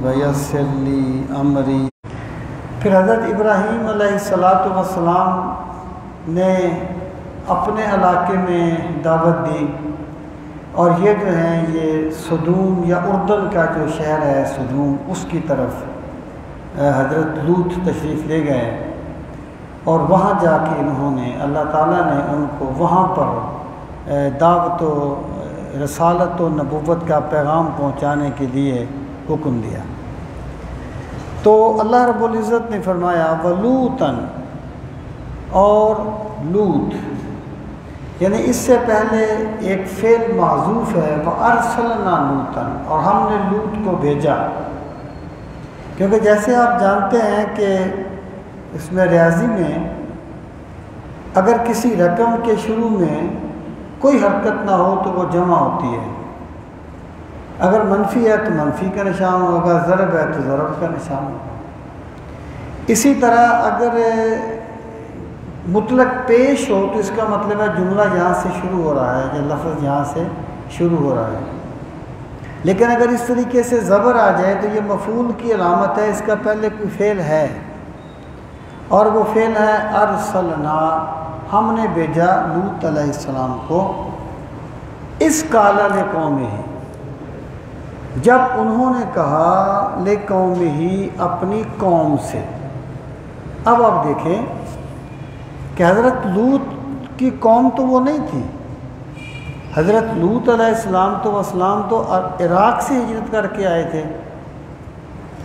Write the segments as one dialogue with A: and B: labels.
A: ويسر لي أمري۔ پھر حضرت ابراہیم علیہ السلام نے اپنے علاقے میں دعوت دی، اور یہ جو ہیں یہ سدوم یا اردن کا جو شہر ہے سدوم، اس کی طرف حضرت لوط تشریف لے گئے، اور وہاں جا کے انہوں نے اللہ تعالیٰ نے ان کو وہاں پر دعوت و رسالت و نبوت کا پیغام پہنچانے کے لیے حکم دیا۔ تو اللہ رب العزت نے فرمایا وَلُوطًا، اور لوط، یعنی اس سے پہلے ایک فعل محذوف ہے وَأَرْسَلْنَا لُوطًا، اور ہم نے لوط کو بھیجا، کیونکہ جیسے آپ جانتے ہیں کہ اس میں ریاضی میں اگر کسی رقم کے شروع میں کوئی حرکت نہ ہو تو وہ جمع ہوتی ہے، اگر منفی ہے تو منفی کا نشان ہوگا، ضرب ہے تو ضرب کا نشان ہوگا۔ اسی طرح اگر مطلق پیش ہو تو اس کا مطلب ہے جملہ یہاں سے شروع ہو رہا ہے یا لفظ یہاں سے شروع ہو رہا ہے، لیکن اگر اس طریقے سے زبر آ جائے تو یہ مفعول کی علامت ہے، اس کا پہلے کوئی فعل ہے، اور وہ فعل ہے ارسلنا، ہم نے بھیجا لوط علیہ السلام کو، اس قالا لقومہ، جب انہوں نے کہا لقومہ، اپنی قوم سے۔ اب آپ دیکھیں کہ حضرت لوط کی قوم تو وہ نہیں تھی، حضرت لوط علیہ السلام تو عراق سے ہجرت کر کے آئے تھے،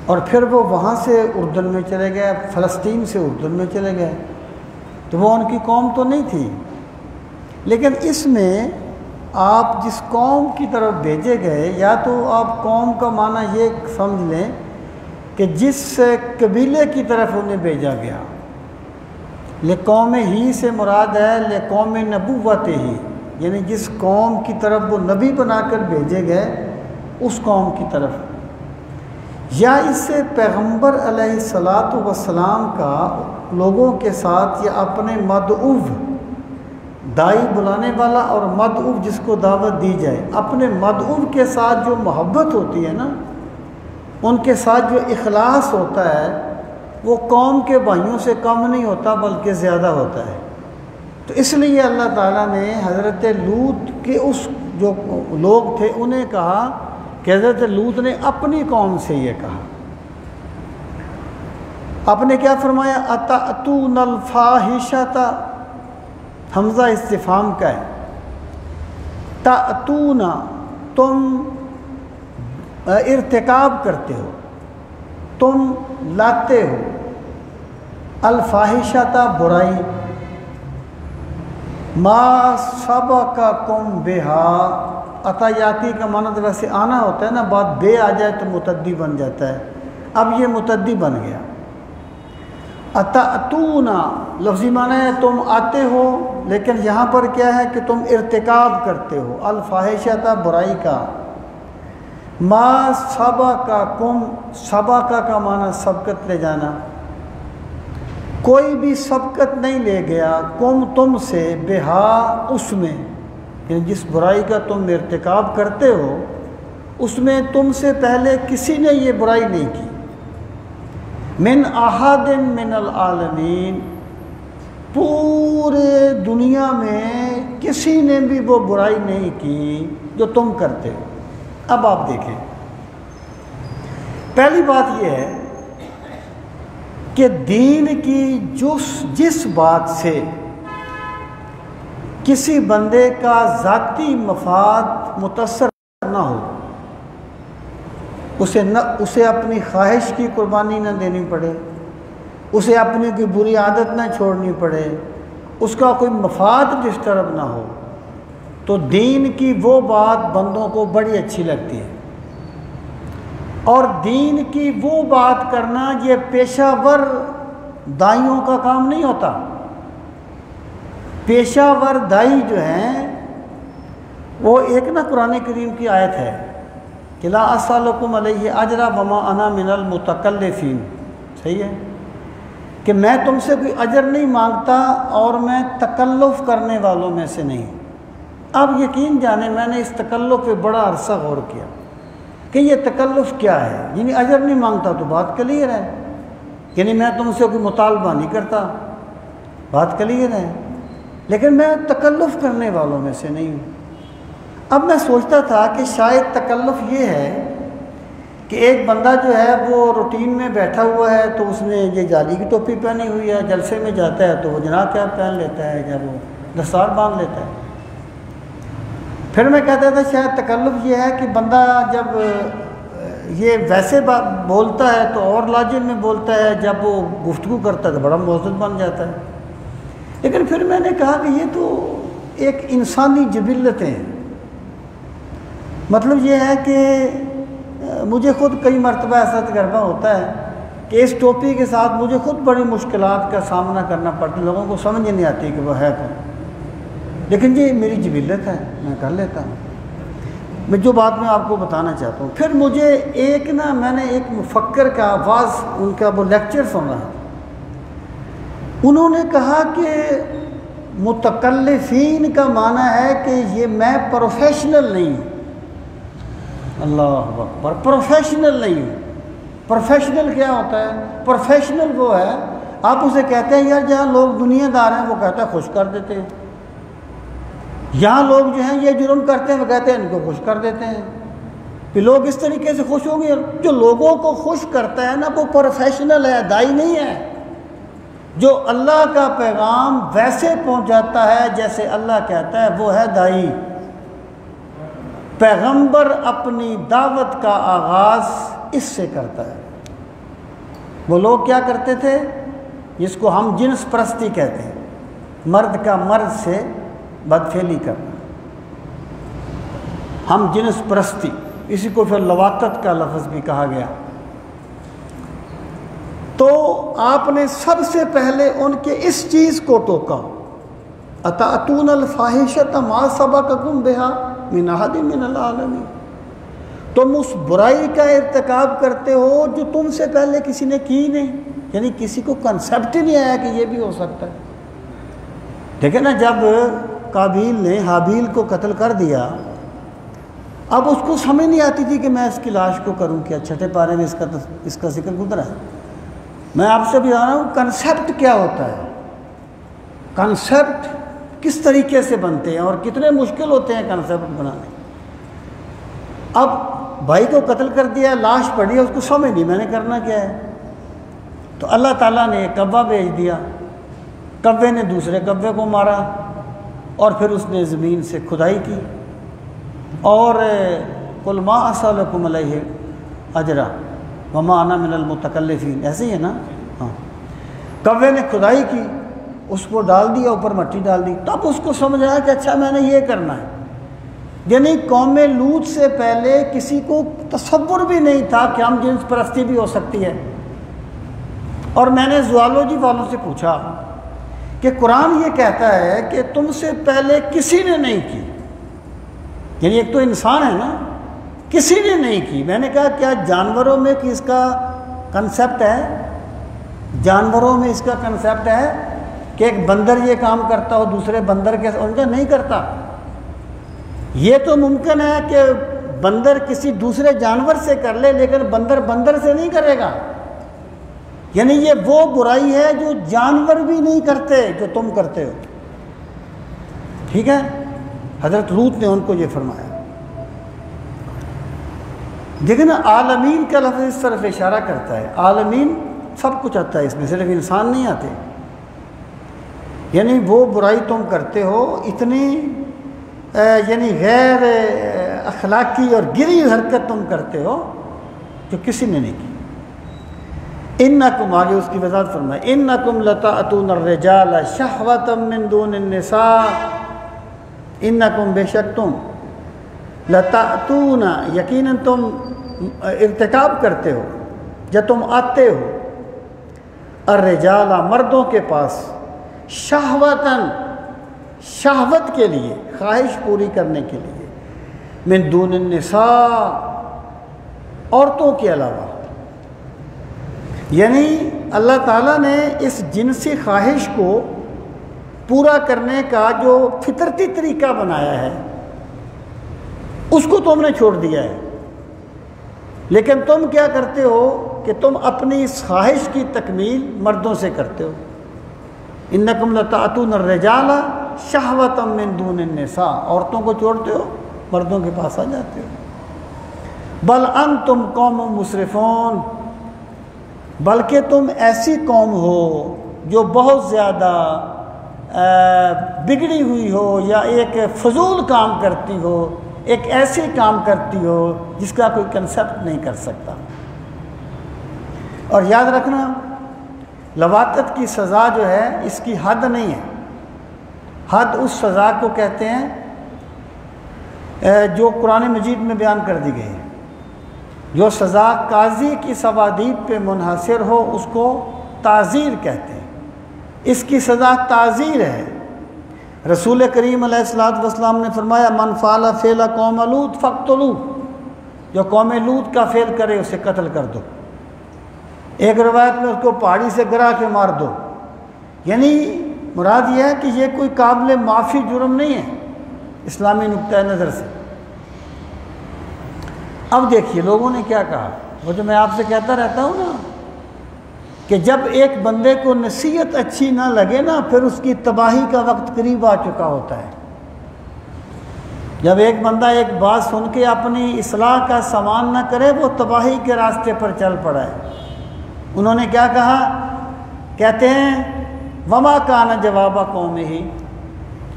A: اور پھر وہ وہاں سے اردن میں چلے گئے، فلسطین سے اردن میں چلے گئے، تو وہ ان کی قوم تو نہیں تھی۔ لیکن اس میں آپ جس قوم کی طرف بھیجے گئے، یا تو آپ قوم کا معنی یہ سمجھ لیں کہ جس قبیلے کی طرف انہیں بھیجا گیا، لقوم ہی سے مراد ہے لقوم نبوت ہی، یعنی جس قوم کی طرف وہ نبی بنا کر بھیجے گئے اس قوم کی طرف، یا اس سے پیغمبر علیہ السلام کا لوگوں کے ساتھ یا اپنے مدعو، دائی بلانے والا اور مدعو جس کو دعوت دی جائے، اپنے مدعو کے ساتھ جو محبت ہوتی ہے نا، ان کے ساتھ جو اخلاص ہوتا ہے، وہ قوم کے بھائیوں سے کم نہیں ہوتا بلکہ زیادہ ہوتا ہے۔ تو اس لیے اللہ تعالیٰ نے حضرت لوط کے اس جو لوگ تھے انہیں کہا کہ حضرت لوط نے اپنی قوم سے یہ کہا، آپ نے کیا فرمایا اتأتون الفاحشۃ، حمزہ استفہام کا ہے، تأتون، تم ارتکاب کرتے ہو، تم لاتے ہو، الفاحشۃ برائی، ما سبقکم بہا، عطایاتی کا معنی تو ویسے آنا ہوتا ہے نا، بات بے آ جائے تو متعدی بن جاتا ہے، اب یہ متعدی بن گیا۔ اتأتون لفظی معنی ہے تم آتے ہو، لیکن یہاں پر کیا ہے کہ تم ارتکاب کرتے ہو الفاحشۃ برائی کا، ما سبقکم، سبقہ کا معنی سبقت لے جانا، کوئی بھی سبقت نہیں لے گیا کم تم سے، بہا اس میں، یعنی جس برائی کا تم ارتکاب کرتے ہو اس میں تم سے پہلے کسی نے یہ برائی نہیں کی، من احد من العالمین، پورے دنیا میں کسی نے بھی وہ برائی نہیں کی جو تم کرتے ہو۔ اب آپ دیکھیں، پہلی بات یہ ہے کہ دین کی جس بات سے کسی بندے کا ذاتی مفاد متاثر نہ ہو، اسے اپنی خواہش کی قربانی نہ دینی پڑے، اسے اپنی کوئی بری عادت نہ چھوڑنی پڑے، اس کا کوئی مفاد ڈسٹرب نہ ہو، تو دین کی وہ بات بندوں کو بڑی اچھی لگتی ہے۔ اور دین کی وہ بات کرنا یہ پیشہ ور دائیوں کا کام نہیں ہوتا۔ پیشہ ور دائی جو ہیں وہ ایک نا قرآن کریم کی آیت ہے کہ لا اسألکم علیہ اجرا وما انا من المتکلفین، صحیح ہے کہ میں تم سے کوئی اجر نہیں مانگتا اور میں تکلف کرنے والوں میں سے نہیں۔ اب یقین جانے میں نے اس تکلف پہ بڑا عرصہ غور کیا کہ یہ تکلف کیا ہے، یعنی اجر نہیں مانگتا تو بات کلیئر ہے، یعنی میں تم سے کوئی مطالبہ نہیں کرتا، بات کلیئر ہے، لیکن میں تکلف کرنے والوں میں سے نہیں ہوں۔ اب میں سوچتا تھا کہ شاید تکلف یہ ہے کہ ایک بندہ جو ہے وہ روٹین میں بیٹھا ہوا ہے تو اس نے یہ جالی کی ٹوپی پہنی ہوئی ہے، جلسے میں جاتا ہے تو وہ جناح کیپ پہن لیتا ہے یا وہ دستار باندھ لیتا ہے۔ پھر میں کہتا تھا شاید تکلف یہ ہے کہ بندہ جب یہ ویسے بولتا ہے تو اور لاجن میں بولتا ہے، جب وہ گفتگو کرتا ہے تو بڑا مؤذن بن جاتا ہے۔ لیکن پھر میں نے کہا کہ یہ تو ایک انسانی جبلتیں ہیں، مطلب یہ ہے کہ مجھے خود کئی مرتبہ ایسا تجربہ ہوتا ہے کہ اس ٹوپی کے ساتھ مجھے خود بڑی مشکلات کا سامنا کرنا پڑتا ہے، لوگوں کو سمجھ نہیں آتی کہ وہ ہے کون، لیکن یہ میری جبلت ہے، میں کر لیتا ہوں۔ میں جو بات میں آپ کو بتانا چاہتا ہوں، پھر مجھے میں نے ایک مفکر کا آواز ان کا وہ لیکچر سنا ہے، انہوں نے کہا کہ متکلفین کا معنی ہے کہ یہ میں پروفیشنل نہیں ہوں۔ اللہ اکبر، پروفیشنل نہیں ہوں۔ پروفیشنل کیا ہوتا ہے؟ پروفیشنل وہ ہے، آپ اسے کہتے ہیں یار جہاں لوگ دنیا دار ہیں وہ کہتا ہے خوش کر دیتے ہیں، یہاں لوگ جو ہیں یہ جرم کرتے ہیں وہ کہتے ہیں ان کو خوش کر دیتے ہیں، کہ لوگ اس طریقے سے خوش ہوں گے۔ جو لوگوں کو خوش کرتا ہے نا وہ پروفیشنل ہے، دائی نہیں ہے۔ جو اللہ کا پیغام ویسے پہنچاتا ہے جیسے اللہ کہتا ہے وہ ہے دائی۔ پیغمبر اپنی دعوت کا آغاز اس سے کرتا ہے۔ وہ لوگ کیا کرتے تھے جس کو ہم جنس پرستی کہتے ہیں، مرد کا مرد سے بدفعلی کرنا، ہم جنس پرستی، اسی کو پھر لواطت کا لفظ بھی کہا گیا۔ تو آپ نے سب سے پہلے ان کے اس چیز کو ٹوکا، اتاتون الفاحشۃ ما سبقکم بہا من احد من العالمین، تم اس برائی کا ارتکاب کرتے ہو جو تم سے پہلے کسی نے کی نہیں، یعنی کسی کو کنسیپٹ ہی نہیں آیا کہ یہ بھی ہو سکتا ہے۔ دیکھیں نا، جب قابیل نے حابیل کو قتل کر دیا، اب اس کو سمجھ نہیں آتی تھی کہ میں اس کی لاش کو کروں کیا، چھٹے پارے میں اس کا ذکر گزرا ہے۔ میں آپ سے بھی جان رہا ہوں کنسیپٹ کیا ہوتا ہے، کنسیپٹ کس طریقے سے بنتے ہیں اور کتنے مشکل ہوتے ہیں کنسیپٹ بنانے۔ اب بھائی کو قتل کر دیا، لاش پڑی ہے، اس کو سمجھ نہیں میں نے کرنا کیا ہے، تو اللہ تعالیٰ نے ایک کوا بھیج دیا، کوے نے دوسرے کوے کو مارا، اور پھر اس نے زمین سے کھدائی کی، اور قل ما اسألکم علیہ اجرا وما انا من المتکلفین، ایسے ہی ہے نا، ہاں، کوے نے کھدائی کی، اس کو ڈال دیا، اوپر مٹی ڈال دی، تب اس کو سمجھ آیا کہ اچھا میں نے یہ کرنا ہے۔ یعنی قوم لوط سے پہلے کسی کو تصور بھی نہیں تھا کہ ہم جنس پرستی بھی ہو سکتی ہے۔ اور میں نے زوالوجی والوں سے پوچھا کہ قرآن یہ کہتا ہے کہ تم سے پہلے کسی نے نہیں کی، یعنی ایک تو انسان ہے نا، کسی نے نہیں کی۔ میں نے کہا کیا جانوروں میں کہ اس کا کنسیپٹ ہے؟ جانوروں میں اس کا کنسیپٹ ہے کہ ایک بندر یہ کام کرتا ہو دوسرے بندر کے، ان کا نہیں کرتا۔ یہ تو ممکن ہے کہ بندر کسی دوسرے جانور سے کر لے، لیکن بندر بندر سے نہیں کرے گا۔ یعنی یہ وہ برائی ہے جو جانور بھی نہیں کرتے جو تم کرتے ہو، ٹھیک ہے؟ حضرت لوط نے ان کو یہ فرمایا۔ لیکن عالمین کا لفظ اس طرف اشارہ کرتا ہے، عالمین سب کچھ آتا ہے اس میں، صرف انسان نہیں آتے۔ یعنی وہ برائی تم کرتے ہو اتنی یعنی غیر اخلاقی اور گری حرکت تم کرتے ہو جو کسی نے نہیں کی۔ انکم، آگے اس کی وضاحت فرمائے، انکم لتأتون الرجال شہوۃ من دون النساء، انکم بے شک تم لتأتون یقیناً تم ارتکاب کرتے ہو یا تم آتے ہو، الرجال مردوں کے پاس، شہوتاً شہوت کے لیے، خواہش پوری کرنے کے لیے، من دون النساء عورتوں کے علاوہ۔ یعنی اللہ تعالیٰ نے اس جنسی خواہش کو پورا کرنے کا جو فطرتی طریقہ بنایا ہے اس کو تم نے چھوڑ دیا ہے۔ لیکن تم کیا کرتے ہو کہ تم اپنی اس خواہش کی تکمیل مردوں سے کرتے ہو. انکم لتأتون الرجال شہوۃ من دون النساء، عورتوں کو چھوڑتے ہو مردوں کے پاس آ جاتے ہو. بل انتم قوم مسرفون، بلکہ تم ایسی قوم ہو جو بہت زیادہ بگڑی ہوئی ہو، یا ایک فضول کام کرتی ہو، ایک ایسی کام کرتی ہو جس کا کوئی کنسپٹ نہیں کر سکتا. اور یاد رکھنا، لواطت کی سزا جو ہے اس کی حد نہیں ہے. حد اس سزا کو کہتے ہیں جو قرآن مجید میں بیان کر دی گئی ہے. جو سزا قاضی کی ثوادیب پہ منحصر ہو اس کو تعزیر کہتے ہیں. اس کی سزا تعزیر ہے. رسول کریم علیہ الصلوۃ والسلام نے فرمایا من فعل فعل قوم لوط فاقتلوہ، جو قوم لوط کا فعل کرے اسے قتل کر دو. ایک روایت میں اس کو پہاڑی سے گرا کے مار دو. یعنی مراد یہ ہے کہ یہ کوئی قابل معافی جرم نہیں ہے اسلامی نقطۂ نظر سے. اب دیکھیے لوگوں نے کیا کہا، وہ جو میں آپ سے کہتا رہتا ہوں نا کہ جب ایک بندے کو نصیحت اچھی نہ لگے نا، پھر اس کی تباہی کا وقت قریب آ چکا ہوتا ہے. جب ایک بندہ ایک بات سن کے اپنی اصلاح کا سامان نہ کرے، وہ تباہی کے راستے پر چل پڑا ہے. انہوں نے کیا کہا؟ کہتے ہیں وما کان جواب قومہ،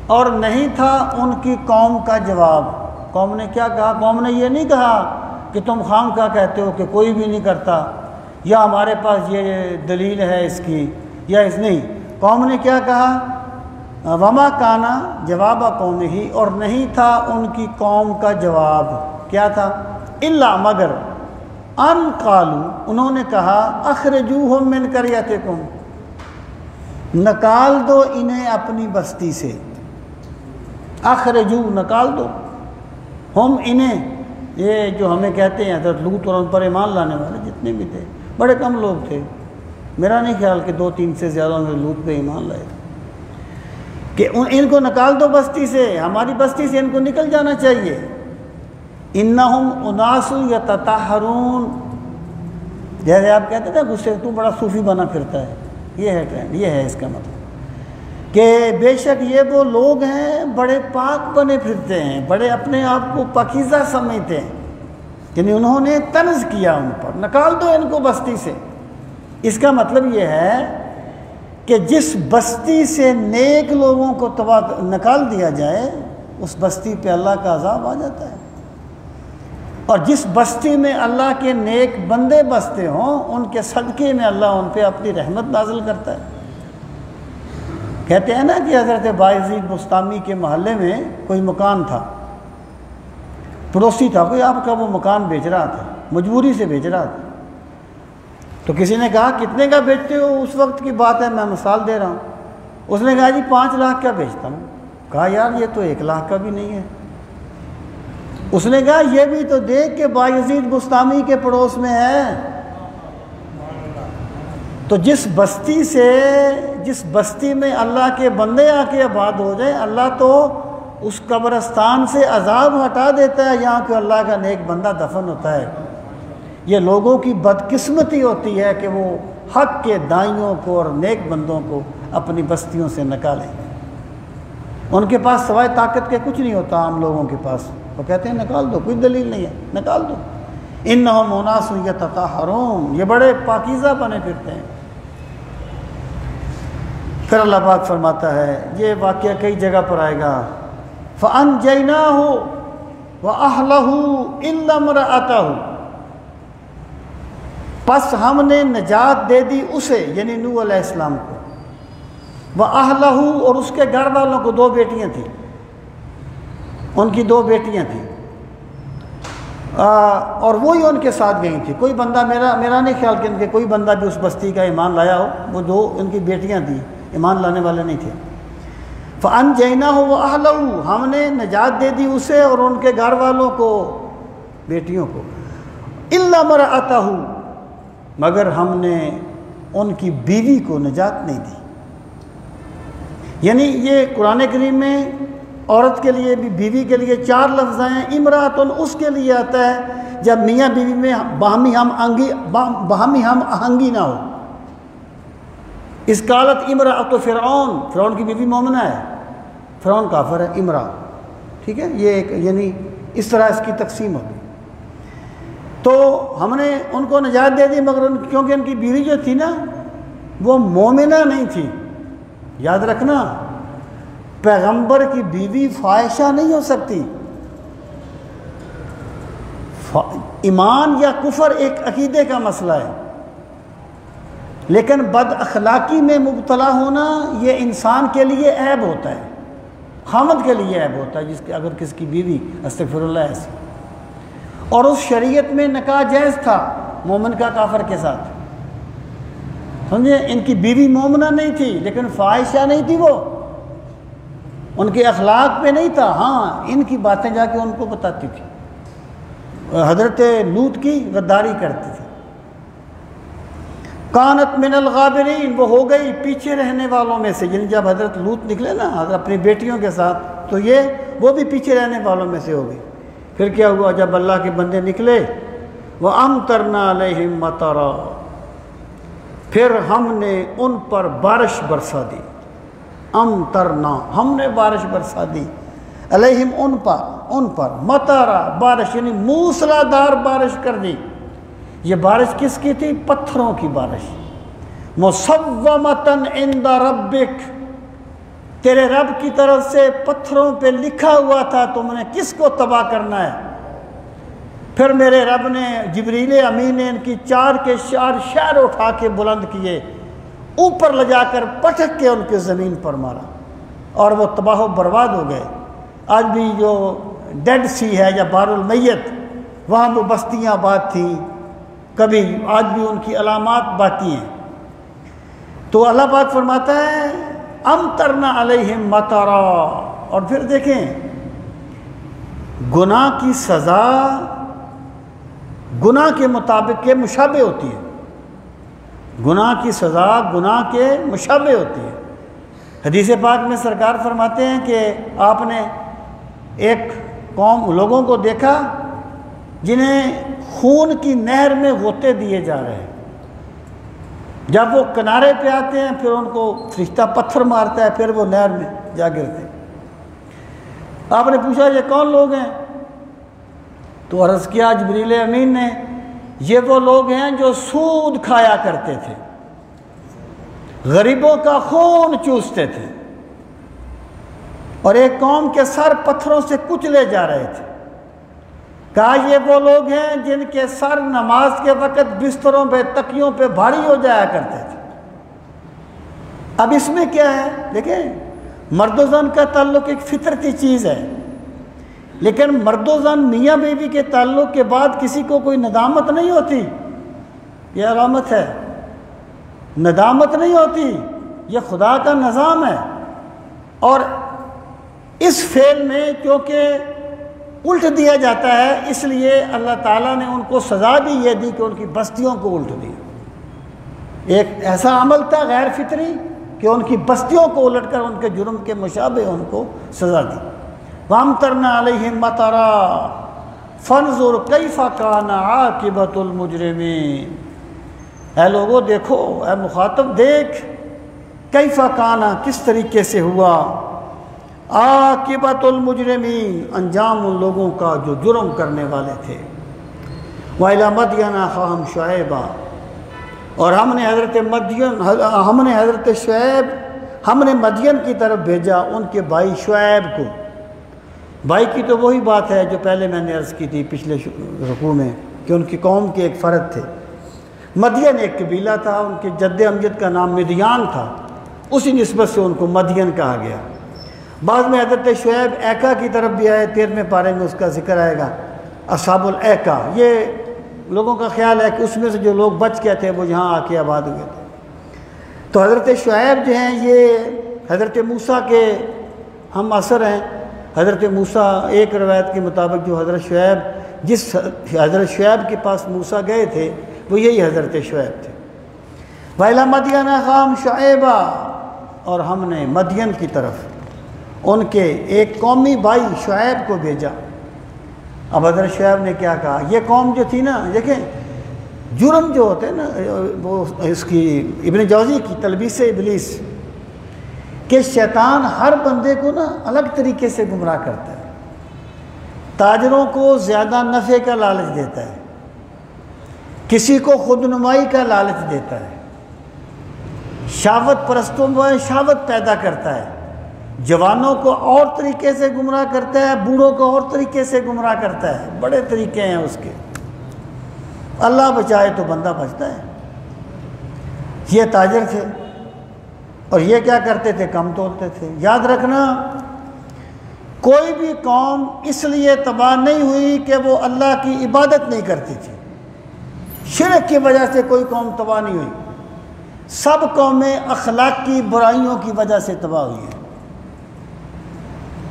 A: اور نہیں تھا ان کی قوم کا جواب. قوم نے کیا کہا؟ قوم نے یہ نہیں کہا کہ تم خام کا کہتے ہو کہ کوئی بھی نہیں کرتا، یا ہمارے پاس یہ دلیل ہے اس کی، یا اس نہیں. قوم نے کیا کہا؟ وما کانا جواب قومہ، اور نہیں تھا ان کی قوم کا جواب. کیا تھا؟ الا مگر ان قالوا، انہوں نے کہا اخرجوہم من قریتکم، نکال دو انہیں اپنی بستی سے. اخرجو، نکال دو. ہم انہیں، یہ جو ہمیں کہتے ہیں حضرت لوط اور ان پر ایمان لانے والے جتنے بھی تھے، بڑے کم لوگ تھے. میرا نہیں خیال کہ 2-3 سے زیادہ نے لوط پہ ایمان لائے کہ ان کو نکال دو بستی سے، ہماری بستی سے ان کو نکل جانا چاہیے. انہم اناس یتطہرون، جیسے آپ کہتے تھے غصے تو بڑا صوفی بنا پھرتا ہے، یہ ہے ٹرینڈ، یہ ہے اس کا مطلب کہ بے شک یہ وہ لوگ ہیں بڑے پاک بنے پھرتے ہیں، بڑے اپنے آپ کو پاکیزہ سمجھتے ہیں. یعنی انہوں نے طنز کیا ان پر، نکال دو ان کو بستی سے. اس کا مطلب یہ ہے کہ جس بستی سے نیک لوگوں کو نکال دیا جائے اس بستی پہ اللہ کا عذاب آ جاتا ہے، اور جس بستی میں اللہ کے نیک بندے بستے ہوں ان کے صدقے میں اللہ ان پہ اپنی رحمت نازل کرتا ہے. کہتے ہیں نا کہ حضرت بایزید بستامی کے محلے میں کوئی مکان تھا، پڑوسی تھا کوئی آپ کا، وہ مکان بیچ رہا تھا، مجبوری سے بیچ رہا تھا. تو کسی نے کہا کتنے کا بیچتے ہو؟ اس وقت کی بات ہے، میں مثال دے رہا ہوں. اس نے کہا جی 5 لاکھ کا بیچتا ہوں. کہا یار یہ تو 1 لاکھ کا بھی نہیں ہے. اس نے کہا یہ بھی تو دیکھ کہ بایزید بستامی کے پڑوس میں ہے. تو جس بستی میں اللہ کے بندے آ کے آباد ہو جائیں، اللہ تو اس قبرستان سے عذاب ہٹا دیتا ہے یہاں کہ اللہ کا نیک بندہ دفن ہوتا ہے. یہ لوگوں کی بدقسمتی ہوتی ہے کہ وہ حق کے دائیوں کو اور نیک بندوں کو اپنی بستیوں سے نکالیں. ان کے پاس سوائے طاقت کے کچھ نہیں ہوتا عام لوگوں کے پاس. وہ کہتے ہیں نکال دو، کوئی دلیل نہیں ہے، نکال دو. انہم اناس یتطہرون، یہ بڑے پاکیزہ بنے پھرتے ہیں. پھر اللہ پاک فرماتا ہے، یہ واقعہ کئی جگہ پر آئے گا، فَأَنْجَيْنَاهُ وَأَهْلَهُ إِلَّا امْرَأَتَهُ، پس ہم نے نجات دے دی اسے، یعنی نوح علیہ السلام کو، وَأَهْلَهُ، اور اس کے گھر والوں کو. 2 بیٹیاں تھیں، ان کی 2 بیٹیاں تھیں، اور وہی ان کے ساتھ گئی تھی. کوئی بندہ میرا نہیں خیال کہ ان کے کوئی بندہ بھی اس بستی کا ایمان لایا ہو. وہ 2 ان کی بیٹیاں تھیں، ایمان لانے والے نہیں تھے. فَأَنْجَيْنَاهُ وَأَهْلَهُ، ہم نے نجات دے دی اسے اور ان کے گھر والوں کو، بیٹیوں کو. إِلَّا امْرَأَتَهُ، مگر ہم نے ان کی بیوی کو نجات نہیں دی. یعنی یہ قرآن کریم میں
B: عورت کے لیے بھی، بیوی کے لیے 4 لفظ ہیں. امراتن اس کے لیے آتا ہے جب میاں بیوی میں باہمی ہم آہنگی نہ ہو. اس قالت امرأۃ فرعون، فرعون کی بیوی مومنہ ہے، فرعون کافر ہے، امرا. ٹھیک ہے، یہ ایک یعنی اس طرح اس کی تقسیم ہوگی. تو ہم نے ان کو نجات دے دی، مگر کیونکہ ان کی بیوی جو تھی نا وہ مومنہ نہیں تھی. یاد رکھنا، پیغمبر کی بیوی فاحشہ نہیں ہو سکتی. ایمان یا کفر ایک عقیدے کا مسئلہ ہے، لیکن بد اخلاقی میں مبتلا ہونا یہ انسان کے لیے عیب ہوتا ہے، خامد کے لیے عیب ہوتا ہے، جس کے اگر کس کی بیوی استغفر اللہ ایسی. اور اس شریعت میں نکاح جائز تھا مومن کا کافر کے ساتھ. سمجھے، ان کی بیوی مومنہ نہیں تھی لیکن فاحشہ نہیں تھی، وہ ان کے اخلاق پہ نہیں تھا. ہاں ان کی باتیں جا کے ان کو بتاتی تھی. حضرت لوط کی غداری کرتی تھی. کانت من الغابرین، وہ ہو گئی پیچھے رہنے والوں میں سے. یعنی جب حضرت لوط نکلے نا اپنی بیٹیوں کے ساتھ تو وہ بھی پیچھے رہنے والوں میں سے ہو گئی. پھر کیا ہوا جب اللہ کے بندے نکلے؟ وَأَمْطَرْنَا عَلَيْهِمْ مَطَرًا، پھر ہم نے ان پر بارش برسا دی. امطرنا، ہم نے بارش برسا دی. علیہم، ان پر مطرا، بارش یعنی موسلادھار بارش کر دی. یہ بارش کس کی تھی؟ پتھروں کی بارش. مصومۃ عند ربک، تیرے رب کی طرف سے پتھروں پہ لکھا ہوا تھا تم نے کس کو تباہ کرنا ہے. پھر میرے رب نے جبریل امین نے ان کی 4 کے 4 شہر اٹھا کے بلند کیے، اوپر لے جا کر پٹک کے ان کے زمین پر مارا اور وہ تباہ و برباد ہو گئے. آج بھی جو ڈیڈ سی ہے یا بحر المیت، وہاں وہ بستیاں آباد تھیں کبھی، آج بھی ان کی علامات باقی ہیں. تو اللہ پاک فرماتا ہے امطرنا علیہم مطرا. اور پھر دیکھیں گناہ کی سزا گناہ کے مطابق کے مشابہ ہوتی ہے. گناہ کی سزا گناہ کے مشابہ ہوتی ہے. حدیث پاک میں سرکار فرماتے ہیں کہ آپ نے ایک قوم لوگوں کو دیکھا جنہیں خون کی نہر میں غوطے دیے جا رہے ہیں. جب وہ کنارے پہ آتے ہیں پھر ان کو فرشتہ پتھر مارتا ہے، پھر وہ نہر میں جا گرتے. آپ نے پوچھا یہ کون لوگ ہیں؟ تو عرض کیا جبریل امین نے، یہ وہ لوگ ہیں جو سود کھایا کرتے تھے، غریبوں کا خون چوستے تھے، اور ایک قوم کے سر پتھروں سے کچلے جا رہے تھے. کہا یہ وہ لوگ ہیں جن کے سر نماز کے وقت بستروں پہ تکیوں پہ بھاری ہو جایا کرتے تھے. اب اس میں کیا ہے؟ دیکھیں مرد و زن کا تعلق ایک فطرتی چیز ہے، لیکن مرد و زن میاں بیوی کے تعلق کے بعد کسی کو کوئی ندامت نہیں ہوتی. یہ علامت ہے، ندامت نہیں ہوتی، یہ خدا کا نظام ہے. اور اس فعل میں کیونکہ الٹ دیا جاتا ہے، اس لیے اللہ تعالیٰ نے ان کو سزا بھی یہ دی کہ ان کی بستیوں کو الٹ دی. ایک ایسا عمل تھا غیر فطری کہ ان کی بستیوں کو الٹ کر ان کے جرم کے مشابہ ان کو سزا دی. وَأَمْطَرْنَا عَلَيْهِمْ مَطَرًا فَانظُرْ كَيْفَ كَانَ عَاقِبَةُ الْمُجْرِمِينَ. اے لوگوں دیکھو، اے مخاطب دیکھ، کیف کانا کس طریقے سے ہوا، عاقبۃ المجرمین انجام ان لوگوں کا جو جرم کرنے والے تھے. وَإِلَى مَدْيَنَ أَخَاهُمْ شُعَيْبًا، اور ہم نے حضرت شعیب ہم نے مدین کی طرف بھیجا ان کے بھائی شعیب کو. بھائی کی تو وہی بات ہے جو پہلے میں نے عرض کی تھی پچھلے رکوع میں کہ ان کی قوم کے ایک فرد تھے. مدین ایک قبیلہ تھا، ان کے جد امجد کا نام مدیان تھا، اسی نسبت سے ان کو مدین کہا گیا. بعد میں حضرت شعیب ایکا کی طرف بھی آئے، 13ویں پارے میں اس کا ذکر آئے گا. اصحاب الایکا، یہ لوگوں کا خیال ہے کہ اس میں سے جو لوگ بچ گئے تھے وہ یہاں آ کے آباد ہوئے تھے. تو حضرت شعیب جو ہیں یہ حضرت موسیٰ کے ہم اثر ہیں. حضرت موسیٰ ایک روایت کے مطابق جو جس حضرت شعیب کے پاس موسیٰ گئے تھے وہ یہی حضرت شعیب تھے. وَإِلَى مَدْيَنَ أَخَاهُمْ شُعَيْبًا، اور ہم نے مدین کی طرف ان کے ایک قومی بھائی شعیب کو بھیجا۔ اب حضرت شعیب نے کیا کہا، یہ قوم جو تھی نا، دیکھیں جرم جو ہوتے ہیں نا، وہ اس کی ابن جوزی کی تلبیس ابلیس، کہ شیطان ہر بندے کو نا الگ طریقے سے گمراہ کرتا ہے۔ تاجروں کو زیادہ نفع کا لالچ دیتا ہے، کسی کو خود نمائی کا لالچ دیتا ہے، شہوت پرستوں میں شہوت پیدا کرتا ہے، جوانوں کو اور طریقے سے گمراہ کرتا ہے، بوڑھوں کو اور طریقے سے گمراہ کرتا ہے، بڑے طریقے ہیں اس کے۔ اللہ بچائے تو بندہ بچتا ہے۔ یہ تاجر تھے اور یہ کیا کرتے تھے، کم تولتے تھے۔ یاد رکھنا، کوئی بھی قوم اس لیے تباہ نہیں ہوئی کہ وہ اللہ کی عبادت نہیں کرتی تھی، شرک کی وجہ سے کوئی قوم تباہ نہیں ہوئی، سب قومیں اخلاقی برائیوں کی وجہ سے تباہ ہوئی ہیں۔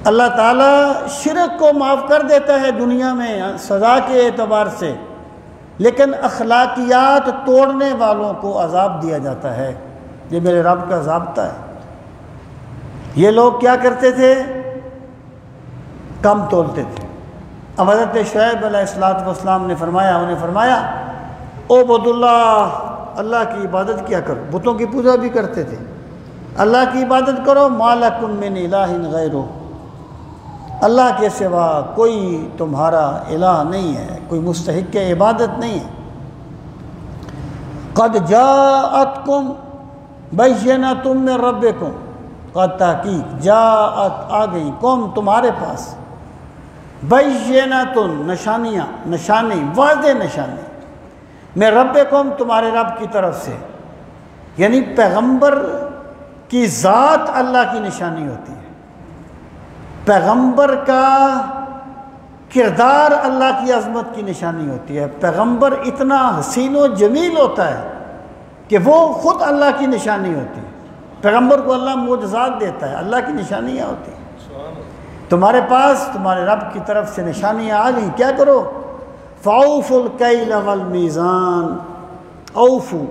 B: اللہ تعالیٰ شرک کو معاف کر دیتا ہے دنیا میں سزا کے اعتبار سے، لیکن اخلاقیات توڑنے والوں کو عذاب دیا جاتا ہے۔ یہ میرے رب کا ضابطہ ہے۔ یہ لوگ کیا کرتے تھے، کم تولتے تھے۔ اب حضرت شعیب علیہ السلام نے فرمایا اعبد اللہ، اللہ کی عبادت کیا کرو، بتوں کی پوجا بھی کرتے تھے، اللہ کی عبادت کرو، ما لکم من الہ غیرہ، اللہ کے سوا کوئی تمہارا الہ نہیں ہے، کوئی مستحق عبادت نہیں ہے۔ قد جاءتکم بینۃ من ربکم، قد تحقیق جاءت آ گئی، کم تمہارے پاس، بینۃ نشانی واضح نشانی، میں ربکم تمہارے رب کی طرف سے، یعنی پیغمبر کی ذات اللہ کی نشانی ہوتی ہے، پیغمبر کا کردار اللہ کی عظمت کی نشانی ہوتی ہے، پیغمبر اتنا حسین و جمیل ہوتا ہے کہ وہ خود اللہ کی نشانی ہوتی ہے، پیغمبر کو اللہ معجزات دیتا ہے، اللہ کی نشانیاں ہوتی ہیں۔ تمہارے پاس تمہارے رب کی طرف سے نشانیاں آ گئی، کیا کرو، فَأَوْفُوا الْكَيْلَ وَالْمِيزَانَ، اوفو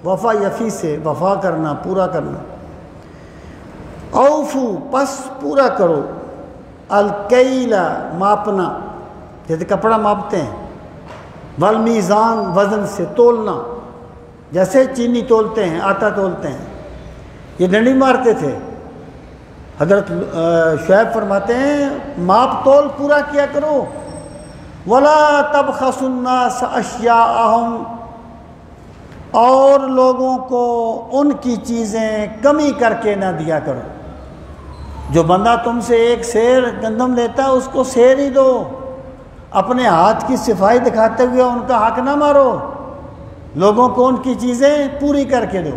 B: وفا یفی سے وفا کرنا، پورا کرنا، اوفو پس پورا کرو، الکیلا ماپنا جیسے کپڑا ماپتے ہیں، والمیزان وزن سے تولنا، جیسے چینی تولتے ہیں، آٹا تولتے ہیں، یہ ڈنڈی مارتے تھے۔ حضرت شعیب فرماتے ہیں ماپ تول پورا کیا کرو، وَلَا تَبْخَسُوا النَّاسَ أَشْيَاءَهُمْ، اور لوگوں کو ان کی چیزیں کمی کر کے نہ دیا کرو۔ جو بندہ تم سے ایک سیر گندم لیتا ہے اس کو سیر ہی دو، اپنے ہاتھ کی صفائی دکھاتے ہوئے ان کا حق نہ مارو، لوگوں کو ان کی چیزیں پوری کر کے دو۔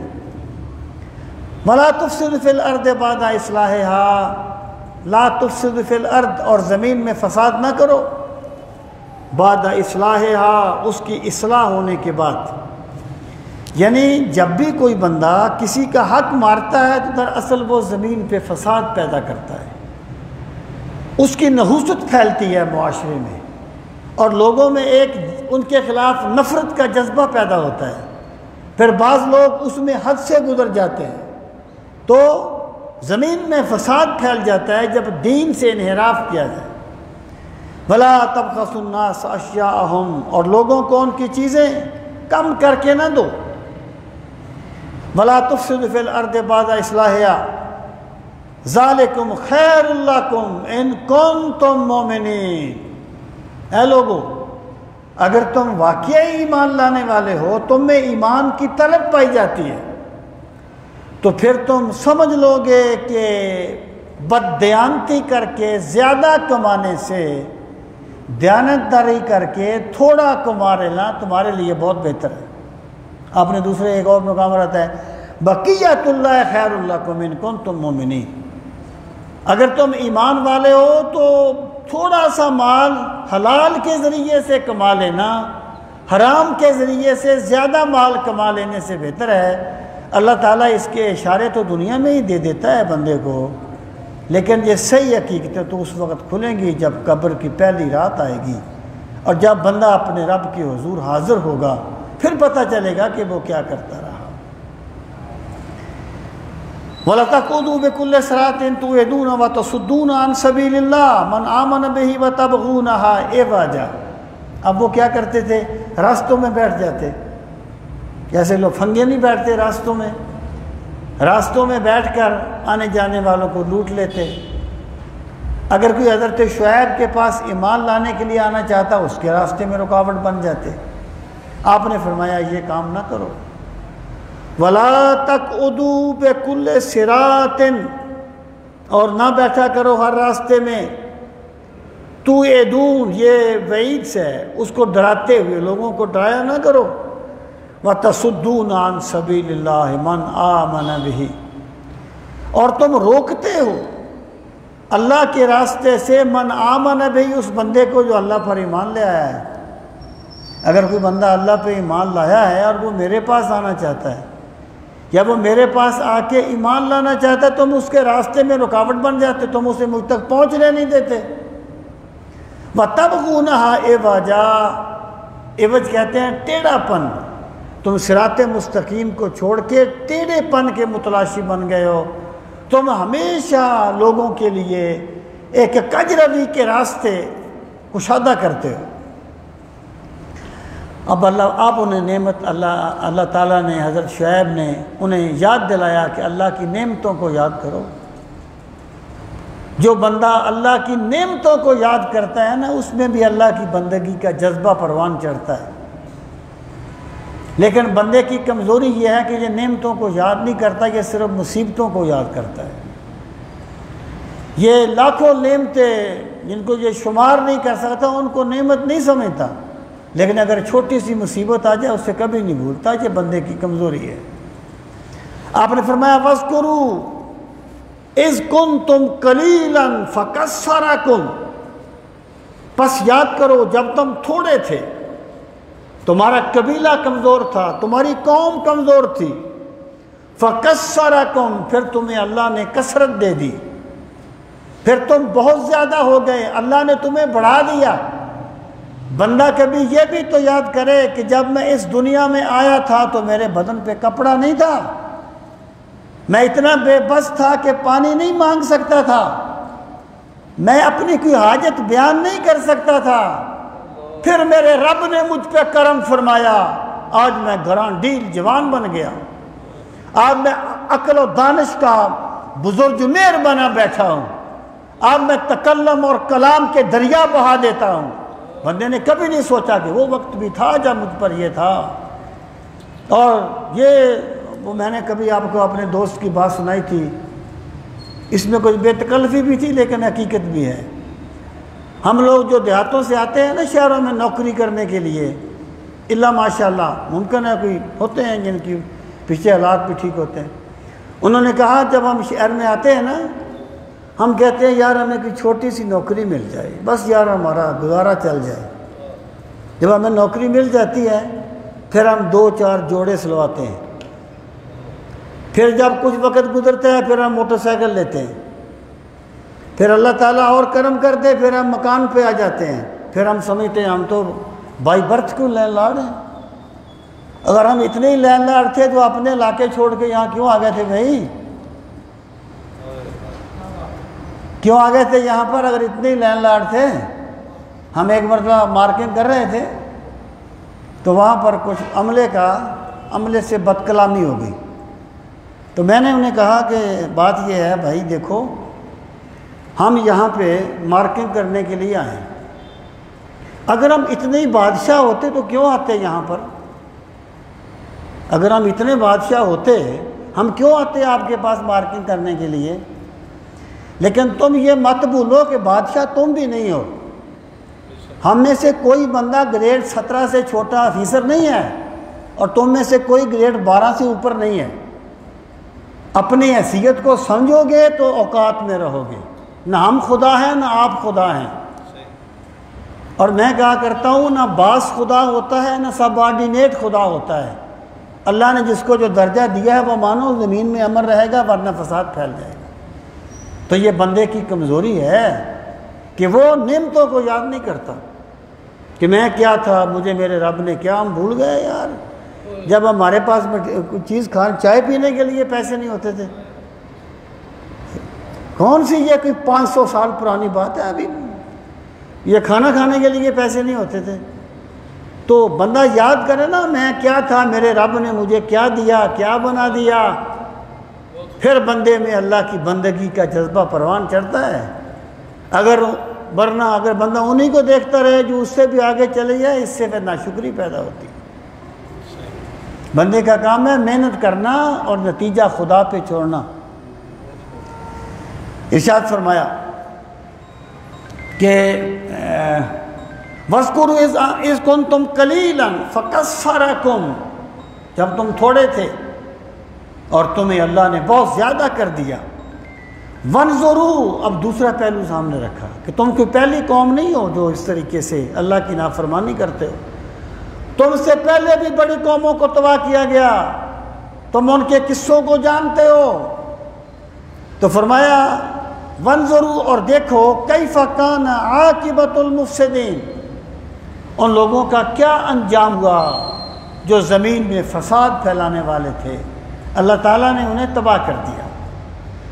B: وَلَا تُفْسِدُ فِي الْأَرْضِ بَعْدَ إِصْلَاحِهَا، لا تفسد فی الارض، اور زمین میں فساد نہ کرو، بعد اصلاحها، اس کی اصلاح ہونے کے بعد۔ یعنی جب بھی کوئی بندہ کسی کا حق مارتا ہے تو دراصل وہ زمین پہ فساد پیدا کرتا ہے، اس کی نحوست پھیلتی ہے معاشرے میں، اور لوگوں میں ایک ان کے خلاف نفرت کا جذبہ پیدا ہوتا ہے، پھر بعض لوگ اس میں حد سے گزر جاتے ہیں، تو زمین میں فساد پھیل جاتا ہے جب دین سے انحراف کیا جائے۔ وَلَا تَبْخَسُوا النَّاسَ أَشْيَاءَهُمْ، اور لوگوں کو ان کی چیزیں کم کر کے نہ دو۔ وَلَا تُفْسِدُوا فِي الْأَرْضِ بَعْدَ إِصْلَاحِهَا ذَلِكُمْ خَيْرٌ لَكُمْ إِن كُنتُم مُؤْمِنِينَ، اے لوگو اگر تم واقعی ایمان لانے والے ہو، تم میں ایمان کی طلب پائی جاتی ہے، تو پھر تم سمجھ لو گے کہ بددیانتی کر کے زیادہ کمانے سے دیانتداری کر کے تھوڑا کما لینا تمہارے لیے بہت بہتر ہے۔ آپ نے دوسرے ایک اور مقام رہتا ہے بقیت اللہ خیر لکم ان کنتم مومنین، اگر تم ایمان والے ہو تو تھوڑا سا مال حلال کے ذریعے سے کما لینا حرام کے ذریعے سے زیادہ مال کما لینے سے بہتر ہے۔ اللہ تعالیٰ اس کے اشارے تو دنیا میں ہی دے دیتا ہے بندے کو، لیکن یہ صحیح حقیقتیں تو اس وقت کھلیں گی جب قبر کی پہلی رات آئے گی، اور جب بندہ اپنے رب کے حضور حاضر ہوگا پھر پتہ چلے گا کہ وہ کیا کرتا رہا۔ وَلَتَقُودُوا بِكُلِّ صِرَاطٍ تُوعِدُونَ وَتَصُدُّونَ عَنْ سَبِيلِ اللَّهِ مَنْ آمَنَ بِهِ وَتَبْغُونَهَا عِوَجًا۔ اب وہ کیا کرتے تھے؟ راستوں میں بیٹھ جاتے، جیسے لوگ پھنگے نہیں بیٹھتے راستوں میں بیٹھ کر آنے جانے والوں کو لوٹ لیتے۔ اگر کوئی حضرت شعیب کے پاس ایمان لانے کے لیے آنا چاہتا اس کے راستے میں رکاوٹ بن جاتے۔ آپ نے فرمایا یہ کام نہ کرو۔ وَلَا تَقْعُدُوا بِكُلِّ صِرَاطٍ، اور نہ بیٹھا کرو ہر راستے میں، تُوعِدُونَ یہ وعید سے ہے، اس کو ڈراتے ہوئے لوگوں کو ڈرایا نہ کرو۔ وَتَصُدُّونَ عَنْ سَبِيلِ اللَّهِ مَنْ آمَنَ بِهِ، اور تم روکتے ہو اللہ کے راستے سے من آمن بِهِ، اس بندے کو جو اللہ پر ایمان لے آیا ہے۔ اگر کوئی بندہ اللہ پہ ایمان لایا ہے اور وہ میرے پاس آنا چاہتا ہے یا وہ میرے پاس آ کے ایمان لانا چاہتا ہے، تم اس کے راستے میں رکاوٹ بن جاتے، تم اسے مجھ تک پہنچنے نہیں دیتے۔ وَتَبْغُونَهَا عِوَجًا، عوج کہتے ہیں ٹیڑھا پن، تم صراط مستقیم کو چھوڑ کے ٹیڑھے پن کے متلاشی بن گئے ہو، تم ہمیشہ لوگوں کے لیے ایک کجروی کے راستے کشادہ کرتے ہو۔ اب آپ انہیں نعمت اللہ تعالیٰ نے، حضرت شعیب نے انہیں یاد دلایا کہ اللہ کی نعمتوں کو یاد کرو۔ جو بندہ اللہ کی نعمتوں کو یاد کرتا ہے نا، اس میں بھی اللہ کی بندگی کا جذبہ پروان چڑھتا ہے۔ لیکن بندے کی کمزوری یہ ہے کہ یہ نعمتوں کو یاد نہیں کرتا، یہ صرف مصیبتوں کو یاد کرتا ہے۔ یہ لاکھوں نعمتیں جن کو یہ شمار نہیں کر سکتا، ان کو نعمت نہیں سمجھتا، لیکن اگر چھوٹی سی مصیبت آ جائے اسے کبھی نہیں بھولتا۔ یہ بندے کی کمزوری ہے۔ آپ نے فرمایا وَاذْكُرُوا اِذْ كُنْتُمْ قَلِيلًا فَكَثَّرَكُمْ، پس یاد کرو جب تم تھوڑے تھے، تمہارا قبیلہ کمزور تھا، تمہاری قوم کمزور تھی، فَكَثَّرَكُمْ، پھر تمہیں اللہ نے کثرت دے دی، پھر تم بہت زیادہ ہو گئے، اللہ نے تمہیں بڑھا دیا۔ بندہ کبھی یہ بھی تو یاد کرے کہ جب میں اس دنیا میں آیا تھا تو میرے بدن پہ کپڑا نہیں تھا، میں اتنا بے بس تھا کہ پانی نہیں مانگ سکتا تھا، میں اپنی کوئی حاجت بیان نہیں کر سکتا تھا، پھر میرے رب نے مجھ پہ کرم فرمایا، آج میں گرانڈیل جوان بن گیا، آج میں عقل و دانش کا بزرگ میر بنا بیٹھا ہوں، آج میں تکلم اور کلام کے دریا بہا دیتا ہوں۔ بندے نے کبھی نہیں سوچا کہ وہ وقت بھی تھا جب مجھ پر یہ تھا۔ اور وہ میں نے کبھی آپ کو اپنے دوست کی بات سنائی تھی، اس میں کچھ بے تکلفی بھی تھی لیکن حقیقت بھی ہے۔ ہم لوگ جو دیہاتوں سے آتے ہیں نا شہروں میں نوکری کرنے کے لیے، اللہ ماشاءاللہ ممکن ہے کوئی ہوتے ہیں جن کی پیچھے حالات بھی ٹھیک ہوتے ہیں، انہوں نے کہا جب ہم شہر میں آتے ہیں نا، ہم کہتے ہیں یار ہمیں کوئی چھوٹی سی نوکری مل جائے، بس یار ہمارا گزارا چل جائے۔ جب ہمیں نوکری مل جاتی ہے پھر ہم 2-4 جوڑے سلواتے ہیں، پھر جب کچھ وقت گزرتا ہے پھر ہم موٹر سائیکل لیتے ہیں، پھر اللہ تعالیٰ اور کرم کر دے پھر ہم مکان پہ آ جاتے ہیں، پھر ہم سمجھتے ہیں ہم تو بائی برتھ کیوں لینڈ لارڈ ہیں۔ اگر ہم اتنے ہی لینڈ لارڈ تھے تو اپنے علاقے چھوڑ کے یہاں کیوں آ گئے تھے بھائی؟ کیوں آ گئے تھے یہاں پر اگر اتنے ہی لینڈ لارڈ تھے؟ ہم ایک مرتبہ مارکیٹ کر رہے تھے تو وہاں پر کچھ عملے سے بد کلامی ہو گئی، تو میں نے انہیں کہا کہ بات یہ ہے بھائی دیکھو، ہم یہاں پہ مارکیٹ کرنے کے لیے آئے، اگر ہم اتنے ہی بادشاہ ہوتے تو کیوں آتے یہاں پر؟ اگر ہم اتنے بادشاہ ہوتے ہم کیوں آتے آپ کے پاس مارکیٹ کرنے کے لیے؟ لیکن تم یہ مت بھولو کہ بادشاہ تم بھی نہیں ہو، ہم میں سے کوئی بندہ گریڈ 17 سے چھوٹا آفیسر نہیں ہے اور تم میں سے کوئی گریڈ 12 سے اوپر نہیں ہے۔ اپنی حیثیت کو سمجھو گے تو اوقات میں رہو گے، نہ ہم خدا ہیں نہ آپ خدا ہیں۔ اور میں کہا کرتا ہوں نہ باس خدا ہوتا ہے نہ سب آرڈینیٹ خدا ہوتا ہے، اللہ نے جس کو جو درجہ دیا ہے وہ مانو زمین میں امر رہے گا ورنہ فساد پھیل جائے گا۔ تو یہ بندے کی کمزوری ہے کہ وہ نعمتوں کو یاد نہیں کرتا کہ میں کیا تھا، مجھے میرے رب نے کیا، ہم بھول گئے یار جب ہمارے پاس چیز چائے پینے کے لیے پیسے نہیں ہوتے تھے، کون سی یہ کوئی 500 سال پرانی بات ہے؟ ابھی یہ کھانا کھانے کے لیے پیسے نہیں ہوتے تھے. تو بندہ یاد کرے نا میں کیا تھا, میرے رب نے مجھے کیا دیا, کیا بنا دیا, پھر بندے میں اللہ کی بندگی کا جذبہ پروان چڑھتا ہے. ورنہ اگر بندہ انہی کو دیکھتا رہے جو اس سے بھی آگے چلے جائے, اس سے پھر ناشکری پیدا ہوتی. بندے کا کام ہے محنت کرنا اور نتیجہ خدا پہ چھوڑنا. ارشاد فرمایا کہ وَاذْكُرُوا إِذْ كُنْتُمْ قَلِيلًا فَكَثَّرَكُمْ, جب تم تھوڑے تھے اور تمہیں اللہ نے بہت زیادہ کر دیا. وَانظُرُوا, اب دوسرا پہلو سامنے رکھا کہ تم کوئی پہلی قوم نہیں ہو جو اس طریقے سے اللہ کی نافرمانی کرتے ہو. تم سے پہلے بھی بڑی قوموں کو تباہ کیا گیا, تم ان کے قصوں کو جانتے ہو. تو فرمایا وَانظُرُوا, اور دیکھو کیف کان عاقبۃ المفسدین, ان لوگوں کا کیا انجام ہوا جو زمین میں فساد پھیلانے والے تھے. اللہ تعالیٰ نے انہیں تباہ کر دیا.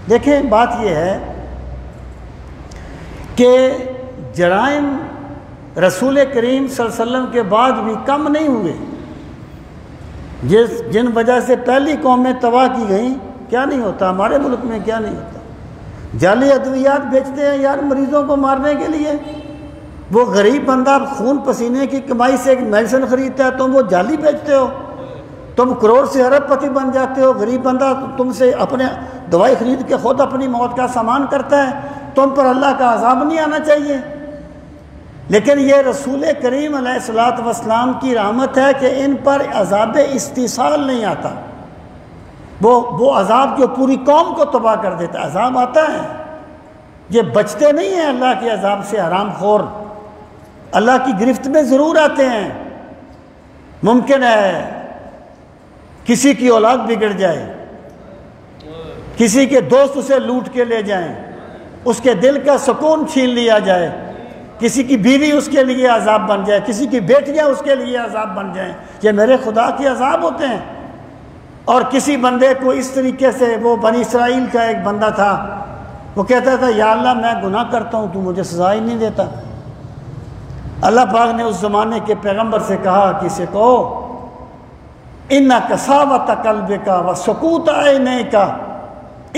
B: دیکھیں بات یہ ہے کہ جرائم رسول کریم صلی اللہ علیہ وسلم کے بعد بھی کم نہیں ہوئے. جن وجہ سے پہلی قومیں تباہ کی گئیں, کیا نہیں ہوتا ہمارے ملک میں, کیا نہیں ہوتا. جعلی ادویات بیچتے ہیں یار مریضوں کو مارنے کے لیے. وہ غریب بندہ خون پسینے کی کمائی سے ایک میڈیسن خریدتا ہے, تم وہ جعلی بیچتے ہو. تم کروڑ سے ارب پتی بن جاتے ہو. غریب بندہ تم سے اپنے دوائی خرید کے خود اپنی موت کا سامان کرتا ہے. تم پر اللہ کا عذاب نہیں آنا چاہیے. لیکن یہ رسول کریم علیہ الصلوۃ والسلام کی رحمت ہے کہ ان پر عذاب استیصال نہیں آتا. وہ عذاب جو پوری قوم کو تباہ کر دیتا. عذاب آتا ہے, یہ بچتے نہیں ہیں اللہ کے عذاب سے. حرام خور اللہ کی گرفت میں ضرور آتے ہیں. ممکن ہے کسی کی اولاد بگڑ جائے, کسی کے دوست اسے لوٹ کے لے جائیں, اس کے دل کا سکون چھین لیا جائے, کسی کی بیوی اس کے لیے عذاب بن جائے, کسی کی بیٹیاں اس کے لیے عذاب بن جائیں. یہ میرے خدا کے عذاب ہوتے ہیں. اور کسی بندے کو اس طریقے سے, وہ بنی اسرائیل کا ایک بندہ تھا, وہ کہتا تھا یا اللہ میں گناہ کرتا ہوں, تو مجھے سزا ہی نہیں دیتا. اللہ پاک نے اس زمانے کے پیغمبر سے کہا کہ اسے کہو اِنَّ کَسَاوَةَ قَلْبِكَ وَسُکُوتَ عَيْنَيْكَ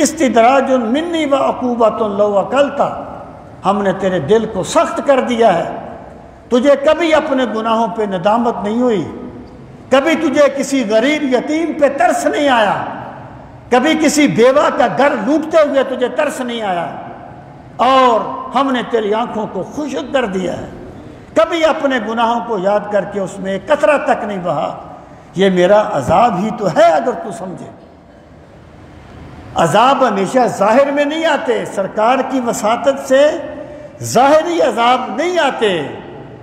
B: استدراج منی وعقوبۃ لو اکلتا, ہم نے تیرے دل کو سخت کر دیا ہے. تجھے کبھی اپنے گناہوں پہ ندامت نہیں ہوئی, کبھی تجھے کسی غریب یتیم پہ ترس نہیں آیا, کبھی کسی بیوہ کا گھر لوٹتے ہوئے تجھے ترس نہیں آیا, اور ہم نے تیری آنکھوں کو خشک کر دیا ہے. کبھی اپنے گناہوں کو یاد کر کے اس میں قطرہ تک نہیں بہا. یہ میرا عذاب ہی تو ہے اگر تو سمجھے. عذاب ہمیشہ ظاہر میں نہیں آتے. سرکار کی وساطت سے ظاہری عذاب نہیں آتے,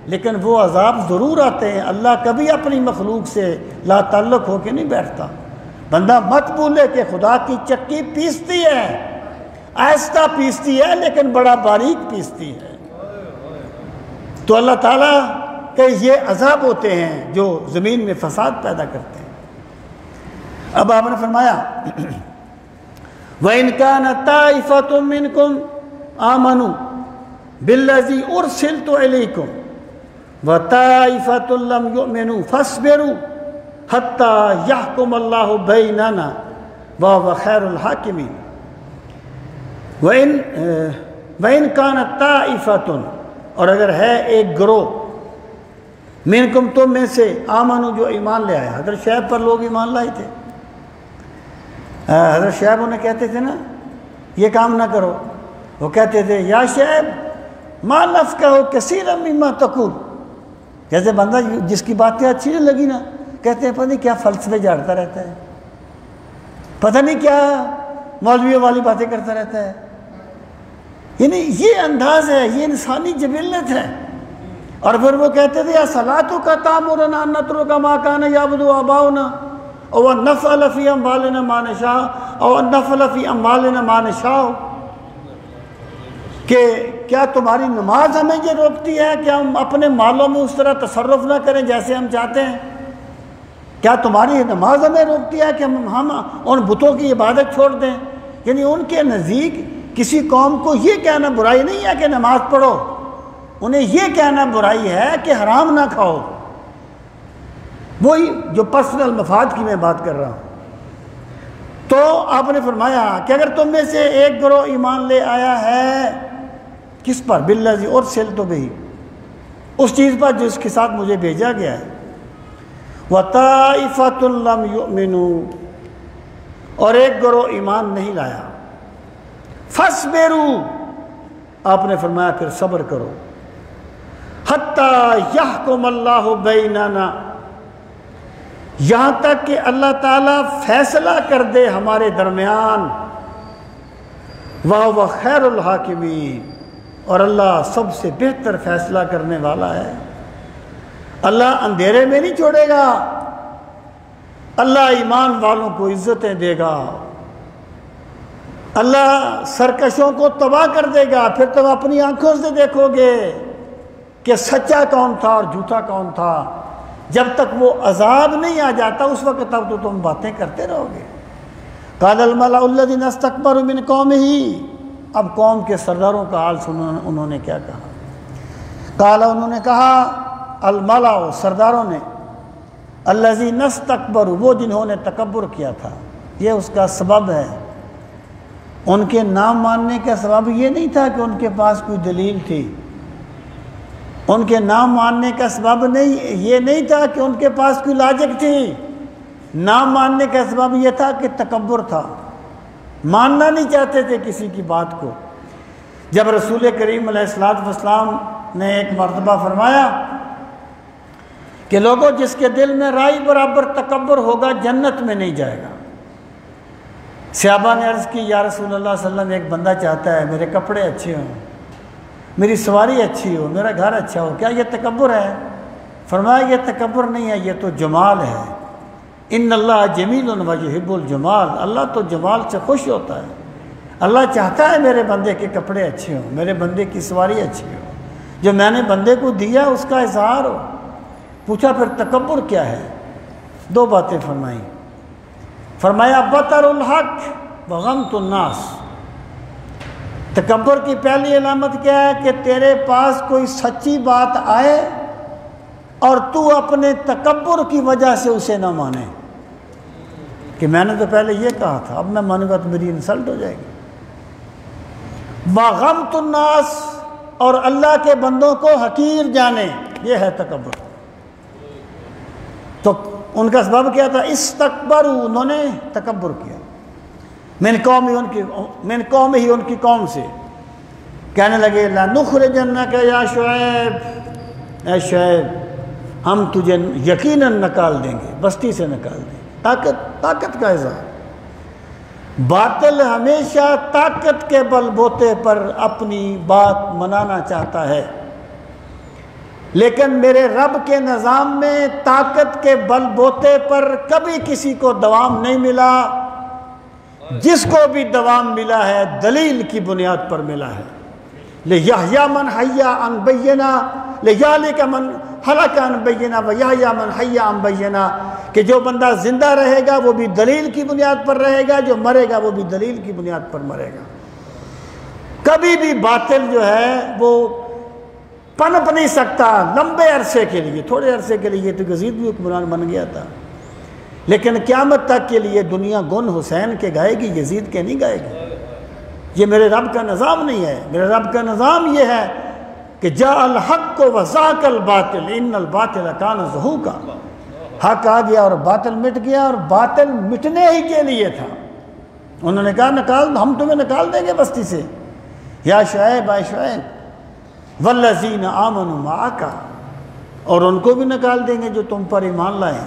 B: لیکن وہ عذاب ضرور آتے ہیں. اللہ کبھی اپنی مخلوق سے لا تعلق ہو کے نہیں بیٹھتا. بندہ مت بھولے کہ خدا کی چکی پیستی ہے, آہستہ پیستی ہے لیکن بڑا باریک پیستی ہے. تو اللہ تعالیٰ کہ یہ عذاب ہوتے ہیں جو زمین میں فساد پیدا کرتے ہیں. اب آپ نے فرمایا وَإِنْ كَانَ طَائِفَةٌ مِّنْكُمْ آمَنُوا بِالَّذِي أُرْسِلْتُ إِلَيْكُمْ وَطَائِفَةٌ لَمْ يُؤْمِنُوا فَاصْبِرُوا حَتَّى يَحْكُمَ اللَّهُ بَيْنَنَا وَهُوَ خَيْرُ الْحَاكِمِينَ. وَإِنْ كَانَ طَائِفَةٌ, اور اگر ہے ایک گروہ, منکم تم میں سے, آمنو جو ایمان لے آیا. حضرت شعیب پر لوگ ایمان لائے تھے. حضرت شعیب انہیں کہتے تھے نا یہ کام نہ کرو. وہ کہتے تھے یا شعیب ما نفقہ کثیرا مما تقول, جیسے بندہ جس کی باتیں اچھی نہیں لگی نا کہتے ہیں پتہ نہیں کیا فلسفے جھاڑتا رہتا ہے, پتہ نہیں کیا مولویوں والی باتیں کرتا رہتا ہے. یعنی یہ انداز ہے, یہ انسانی جبلت ہے. اور پھر وہ کہتے تھے یا صلاتو کا تامرنا ان نترک ما کان یعبد آباؤنا او نفعل فی اموالنا ما نشاء او نفعل فی اموالنا ما نشاء, کہ کیا تمہاری نماز ہمیں یہ روکتی ہے کہ ہم اپنے مالوں میں اس طرح تصرف نہ کریں جیسے ہم چاہتے ہیں؟ کیا تمہاری نماز ہمیں روکتی ہے کہ ہم ان بتوں کی عبادت چھوڑ دیں؟ یعنی ان کے نزدیک کسی قوم کو یہ کہنا برائی نہیں ہے کہ نماز پڑھو، انہیں یہ کہنا برائی ہے کہ حرام نہ کھاؤ۔ وہی جو پرسنل مفاد کی میں بات کر رہا ہوں۔ تو آپ نے فرمایا کہ اگر تم میں سے ایک گروہ ایمان لے آیا ہے کس پر؟ بالذی ارسلت بہ، اس چیز پر جس کے ساتھ مجھے بھیجا گیا ہے، وطائفۃ لم یؤمنوا، اور ایک گروہ ایمان نہیں لایا، فاصبروا، آپ نے فرمایا پھر صبر کرو، حتی یحکم اللہ بیننا، یہاں تک کہ اللہ تعالیٰ فیصلہ کر دے ہمارے درمیان، وَهُوَ خَيْرُ الْحَاكِمِينَ، اور اللہ سب سے بہتر فیصلہ کرنے والا ہے۔ اللہ اندھیرے میں نہیں چھوڑے گا، اللہ ایمان والوں کو عزتیں دے گا، اللہ سرکشوں کو تباہ کر دے گا۔ پھر تم اپنی آنکھوں سے دیکھو گے کہ سچا کون تھا اور جھوٹا کون تھا۔ جب تک وہ عذاب نہیں آ جاتا اس وقت تک تو تم باتیں کرتے رہو گے۔ قال الملأ الذين استكبروا من قومه، اب قوم کے سرداروں کا حال سنو، انہوں نے کیا کہا؟ قال، انہوں نے کہا، الملأ، سرداروں نے، الذين استكبروا، وہ جنہوں نے تکبر کیا تھا، یہ اس کا سبب ہے۔ ان کے نام ماننے کا سبب یہ نہیں تھا کہ ان کے پاس کوئی دلیل تھی، ان کے نام ماننے کا سبب یہ نہیں تھا کہ ان کے پاس کوئی لاجک تھی، نام ماننے کا سبب یہ تھا کہ تکبر تھا، ماننا نہیں چاہتے تھے کسی کی بات کو۔ جب رسول کریم علیہ السلام نے ایک مرتبہ فرمایا کہ لوگوں جس کے دل میں رائی برابر تکبر ہوگا جنت میں نہیں جائے گا۔ صحابہ نے عرض کی، یا رسول اللہ صلی اللہ علیہ وسلم، ایک بندہ چاہتا ہے میرے کپڑے اچھے ہوں، میری سواری اچھی ہو، میرا گھر اچھا ہو، کیا یہ تکبر ہے؟ فرمایا یہ تکبر نہیں ہے، یہ تو جمال ہے۔ ان اللہ جمیل ویحب الجمال، اللہ تو جمال سے خوش ہوتا ہے، اللہ چاہتا ہے میرے بندے کے کپڑے اچھے ہوں، میرے بندے کی سواری اچھی ہو، جو میں نے بندے کو دیا اس کا اظہار ہو۔ پوچھا پھر تکبر کیا ہے؟ دو باتیں فرمائیں۔ فرمایا بطر الحق وغمت الناس، تکبر کی پہلی علامت کیا ہے کہ تیرے پاس کوئی سچی بات آئے اور تو اپنے تکبر کی وجہ سے اسے نہ مانے، کہ میں نے تو پہلے یہ کہا تھا، اب میں مانوں گا تو میری انسلٹ ہو جائے گی۔ وغمت الناس، اور اللہ کے بندوں کو حقیر جانے، یہ ہے تکبر۔ تو ان کا سبب کیا تھا؟ استکبروا، انہوں نے تکبر کیا، من قوم ہی ان کی قوم سے، کہنے لگے لنخرجنک یا شعیب، اے شعیب ہم تجھے یقیناً نکال دیں گے، بستی سے نکال دیں گے۔ طاقت کا اظہار۔ باطل ہمیشہ طاقت کے بل بوتے پر اپنی بات منانا چاہتا ہے، لیکن میرے رب کے نظام میں طاقت کے بل بوتے پر کبھی کسی کو دوام نہیں ملا، جس کو بھی دوام ملا ہے دلیل کی بنیاد پر ملا ہے۔ لِيَحْيَا مَنْ حَيَّا عَنْ بَيِّنَةٍ لِيَهْلِكَ مَنْ هَلَكَ عَنْ بَيِّنَةٍ وَيَحْيَا مَنْ حَيَّا عَنْ بَيِّنَةٍ، کہ جو بندہ زندہ رہے گا وہ بھی دلیل کی بنیاد پر رہے گا، جو مرے گا وہ بھی دلیل کی بنیاد پر مرے گا۔ کبھی بھی باطل جو ہے وہ پنپ نہیں سکتا لمبے عرصے کے لیے، تھوڑے عرصے کے لیے تو یزید بھی حکمران بن گیا تھا، لیکن قیامت تک کے لیے دنیا گن حسین کے گائے گی، یزید کے نہیں گائے گی۔ یہ میرے رب کا نظام نہیں ہے۔ میرے رب کا نظام یہ ہے کہ جاء الحق وزاق الباطل ان الباطل کان زہوقا، حق آ گیا اور باطل مٹ گیا، اور باطل مٹنے ہی کے لیے تھا۔ انہوں نے کہا ہم تمہیں نکال دیں گے بستی سے، یا شعیب اے شعیب، والذین آمنوا معک، اور ان کو بھی نکال دیں گے جو تم پر ایمان لائیں،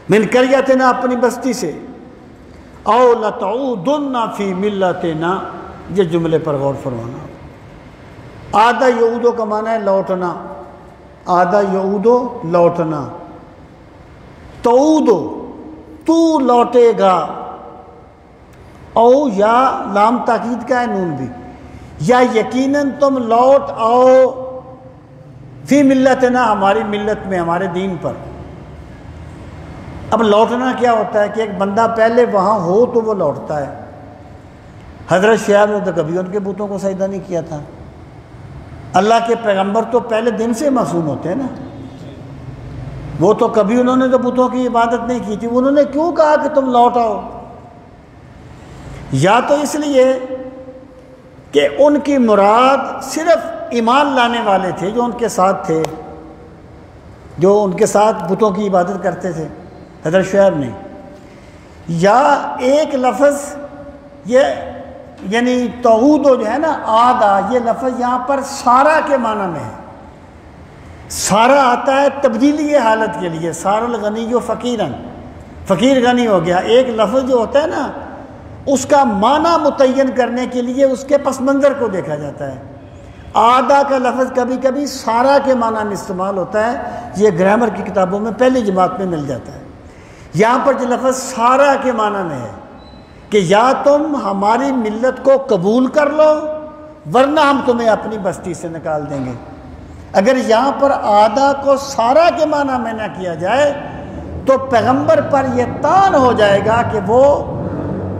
B: من قریتنا، اپنی بستی سے، او لتعودن فی ملتنا، یہ جملے پر غور فرمانا۔ آدھا یعودو کا معنی ہے لوٹنا، آدھا یعودو لوٹنا، تعودو تو لوٹے گا، او یا لام تاکید کا ہے نون بھی، یا یقیناً تم لوٹ آؤ، فی ملتنا، ہماری ملت میں، ہمارے دین پر۔ اب لوٹنا کیا ہوتا ہے کہ ایک بندہ پہلے وہاں ہو تو وہ لوٹتا ہے، حضرت شعیب نے تو کبھی ان کے بتوں کو سجدہ نہیں کیا تھا۔ اللہ کے پیغمبر تو پہلے دن سے معصوم ہوتے ہیں نا، وہ تو کبھی انہوں نے تو بتوں کی عبادت نہیں کی تھی۔ انہوں نے کیوں کہا کہ تم لوٹ آؤ؟ یا تو اس لیے کہ ان کی مراد صرف ایمان لانے والے تھے جو ان کے ساتھ تھے، جو ان کے ساتھ بتوں کی عبادت کرتے تھے حضرت شعیب نے، یا ایک لفظ یہ یعنی توعود جو ہے نا آدھا، یہ لفظ یہاں پر سارا کے معنی میں ہے۔ سارا آتا ہے تبدیلی حالت کے لیے، سارا الغنی و فقیرن، فقیر غنی ہو گیا۔ ایک لفظ جو ہوتا ہے نا اس کا معنی متعین کرنے کے لیے اس کے پس منظر کو دیکھا جاتا ہے۔ آدھا کا لفظ کبھی کبھی سارا کے معنی میں استعمال ہوتا ہے، یہ گرامر کی کتابوں میں پہلی جماعت میں مل جاتا ہے۔ یہاں پر جو لفظ سارا کے معنی میں ہے کہ یا تم ہماری ملت کو قبول کر لو ورنہ ہم تمہیں اپنی بستی سے نکال دیں گے۔ اگر یہاں پر آدھا کو سارا کے معنی میں نہ کیا جائے تو پیغمبر پر یہ تان ہو جائے گا کہ وہ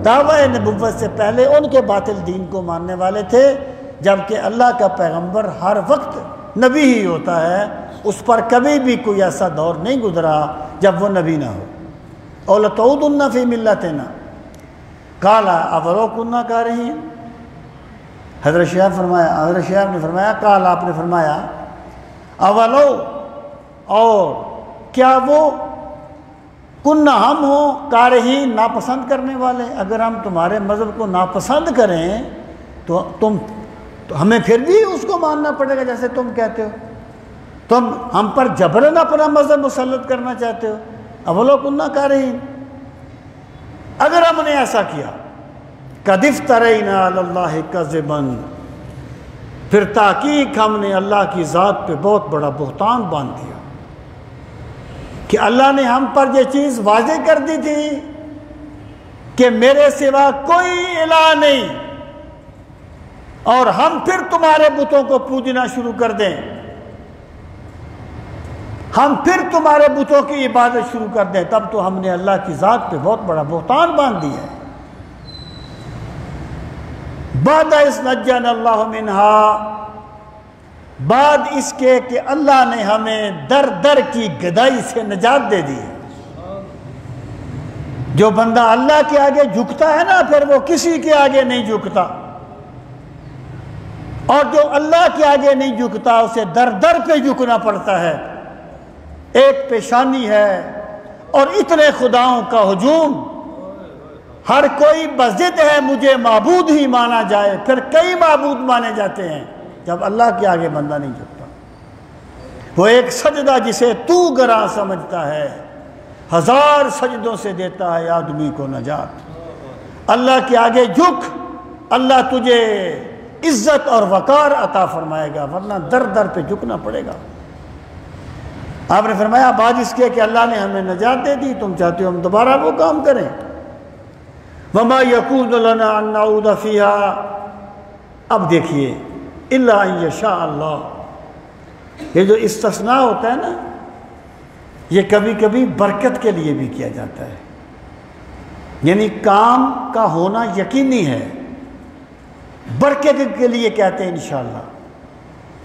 B: دعوی نبوت سے پہلے ان کے باطل دین کو ماننے والے تھے، جبکہ اللہ کا پیغمبر ہر وقت نبی ہی ہوتا ہے، اس پر کبھی بھی کوئی ایسا دور نہیں گزرا جب وہ نبی نہ ہو۔ اولتعودن فی ملتنا قال اولو کنا کارہین، حضرت شعیب نے فرمایا قال، آپ نے فرمایا اولو، اور کیا وہ کننا ہم ہوں کارہین ناپسند کرنے والے، اگر ہم تمہارے مذہب کو ناپسند کریں تو ہمیں پھر بھی اس کو ماننا پڑے گا جیسے تم کہتے ہو، تم ہم پر جبرن اپنا مذہب مسلط کرنا چاہتے ہو۔ اولو کننا کارہین، اگر ہم نے ایسا کیا قد افترینا علی اللہ کذبا، پھر تحقیق ہم نے اللہ کی ذات پہ بہت بڑا بہتان باندھ دیا کہ اللہ نے ہم پر یہ چیز واضح کر دی تھی کہ میرے سوا کوئی الہ نہیں، اور ہم پھر تمہارے بتوں کو پوجنا شروع کر دیں، ہم پھر تمہارے بتوں کی عبادت شروع کر دیں، تب تو ہم نے اللہ کی ذات پہ بہت بڑا بہتان باندھ دیا ہے۔ بعد اذ نجانا اللہ منہا، بعد اس کے کہ اللہ نے ہمیں در در کی گدائی سے نجات دے دی۔ جو بندہ اللہ کے آگے جھکتا ہے نا پھر وہ کسی کے آگے نہیں جھکتا، اور جو اللہ کے آگے نہیں جھکتا اسے در در پہ جھکنا پڑتا ہے۔ ایک پیشانی ہے اور اتنے خداؤں کا ہجوم، ہر کوئی بضد ہے مجھے معبود ہی مانا جائے، پھر کئی معبود مانے جاتے ہیں جب اللہ کے آگے بندہ نہیں جھکتا۔ وہ ایک سجدہ جسے تو گراں سمجھتا ہے، ہزار سجدوں سے دیتا ہے آدمی کو نجات۔ اللہ کے آگے جھک، اللہ تجھے عزت اور وقار عطا فرمائے گا، ورنہ در در پہ جھکنا پڑے گا۔ آپ نے فرمایا بعد اس کے کہ اللہ نے ہمیں نجات دے دی، تم چاہتے ہو ہم دوبارہ وہ کام کریں؟ وما یکون لنا ان نعود فیہا، اب دیکھیے الا ان یشاء اللہ، یہ جو استثناء ہوتا ہے نا یہ کبھی کبھی برکت کے لیے بھی کیا جاتا ہے، یعنی کام کا ہونا یقینی ہے، برکت کے لیے کہتے ہیں انشاءاللہ۔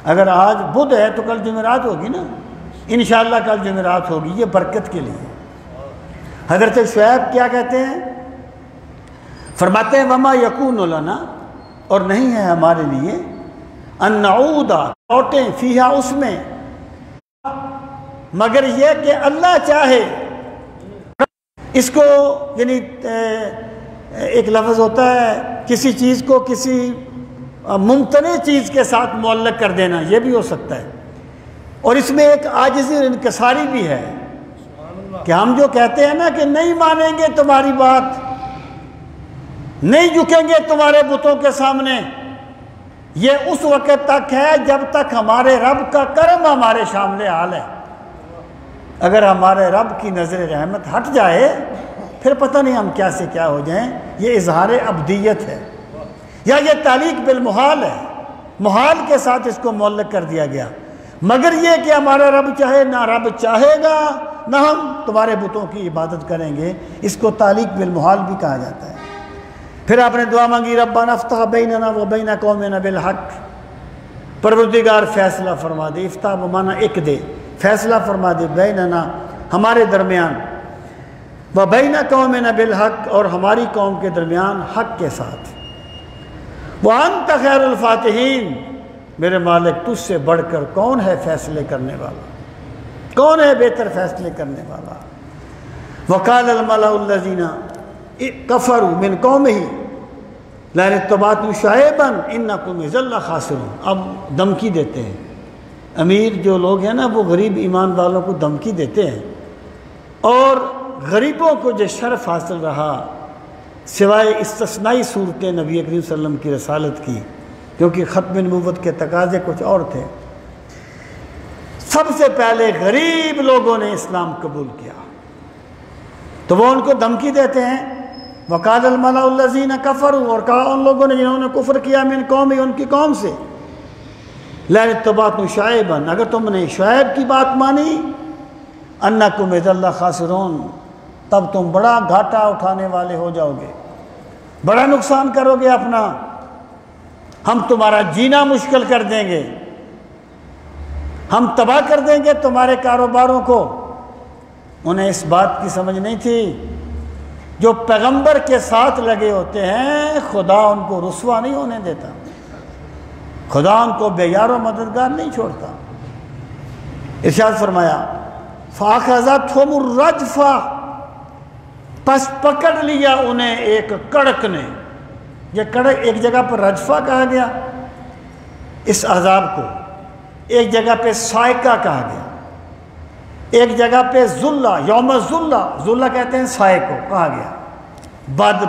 B: اگر آج بدھ ہے تو کل جمعرات ہوگی نا، انشاءاللہ کل جمعرات ہوگی، یہ برکت کے لیے۔ حضرت شعیب کیا کہتے ہیں؟ فرماتے ہیں وما یکون لنا، اور نہیں ہے ہمارے لیے ان نعود لوٹیں فیہا اس میں، مگر یہ کہ اللہ چاہے۔ اس کو یعنی ایک لفظ ہوتا ہے کسی چیز کو کسی ممتنع چیز کے ساتھ معلق کر دینا، یہ بھی ہو سکتا ہے، اور اس میں ایک عاجزی اور انکساری بھی ہے کہ ہم جو کہتے ہیں نا کہ نہیں مانیں گے تمہاری بات، نہیں جھکیں گے تمہارے بتوں کے سامنے، یہ اس وقت تک ہے جب تک ہمارے رب کا کرم ہمارے شامل حال ہے۔ اگر ہمارے رب کی نظر رحمت ہٹ جائے پھر پتہ نہیں ہم کیا سے کیا ہو جائیں۔ یہ اظہار عبدیت ہے، یا یہ تعلیق بالمحال ہے، محال کے ساتھ اس کو معلق کر دیا گیا۔ مگر یہ کہ ہمارا رب چاہے، نہ رب چاہے گا نہ ہم تمہارے بتوں کی عبادت کریں گے، اس کو تعلیق بالمحال بھی کہا جاتا ہے۔ پھر آپ نے دعا مانگی ربنا افتح بیننا و بین قومنا بالحق، پروردگار فیصلہ فرما دے، افتح بمانا ایک دے، فیصلہ فرما دے بیننا ہمارے درمیان، و بین قومنا بالحق اور ہماری قوم کے درمیان حق کے ساتھ، وانت خیر الفاتحین، میرے مالک تجھ سے بڑھ کر کون ہے فیصلے کرنے والا، کون ہے بہتر فیصلے کرنے والا۔ وقال الملأ الذین کفروا من قومہ لئن اتبعتم شعیبا انکم اذا لخاسرون، اب دھمکی دیتے ہیں، امیر جو لوگ ہیں نا وہ غریب ایمان والوں کو دھمکی دیتے ہیں، اور غریبوں کو جو شرف حاصل رہا سوائے استثنائی صورتیں نبی کریم صلی اللہ علیہ وسلم کی رسالت کی، کیونکہ ختم نبوت کے تقاضے کچھ اور تھے، سب سے پہلے غریب لوگوں نے اسلام قبول کیا، تو وہ ان کو دھمکی دیتے ہیں۔ وقال الملأ الذین کفروا، اور کہا ان لوگوں نے جنہوں نے کفر کیا، من قوم، ان کی قوم سے، لئن اتبعتم شعیبا، اگر تم نے شعیب کی بات مانی، انکم اذا لخاسرون، تب تم بڑا گھاٹا اٹھانے والے ہو جاؤ گے، بڑا نقصان کرو گے اپنا، ہم تمہارا جینا مشکل کر دیں گے، ہم تباہ کر دیں گے تمہارے کاروباروں کو۔ انہیں اس بات کی سمجھ نہیں تھی، جو پیغمبر کے ساتھ لگے ہوتے ہیں خدا ان کو رسوا نہیں ہونے دیتا، خدا ان کو بے یار و مددگار نہیں چھوڑتا۔ ارشاد فرمایا فَأَخَذَتْهُمُ الرَّجْفَةُ، پس پکڑ لیا انہیں ایک کڑک نے، یہ کڑک ایک جگہ پر رجفہ کہا گیا اس عذاب کو، ایک جگہ پہ صائقہ کہا گیا، ایک جگہ پہ ذلہ، یوم ذلہ، ذلہ کہتے ہیں سائے کو، کہا گیا۔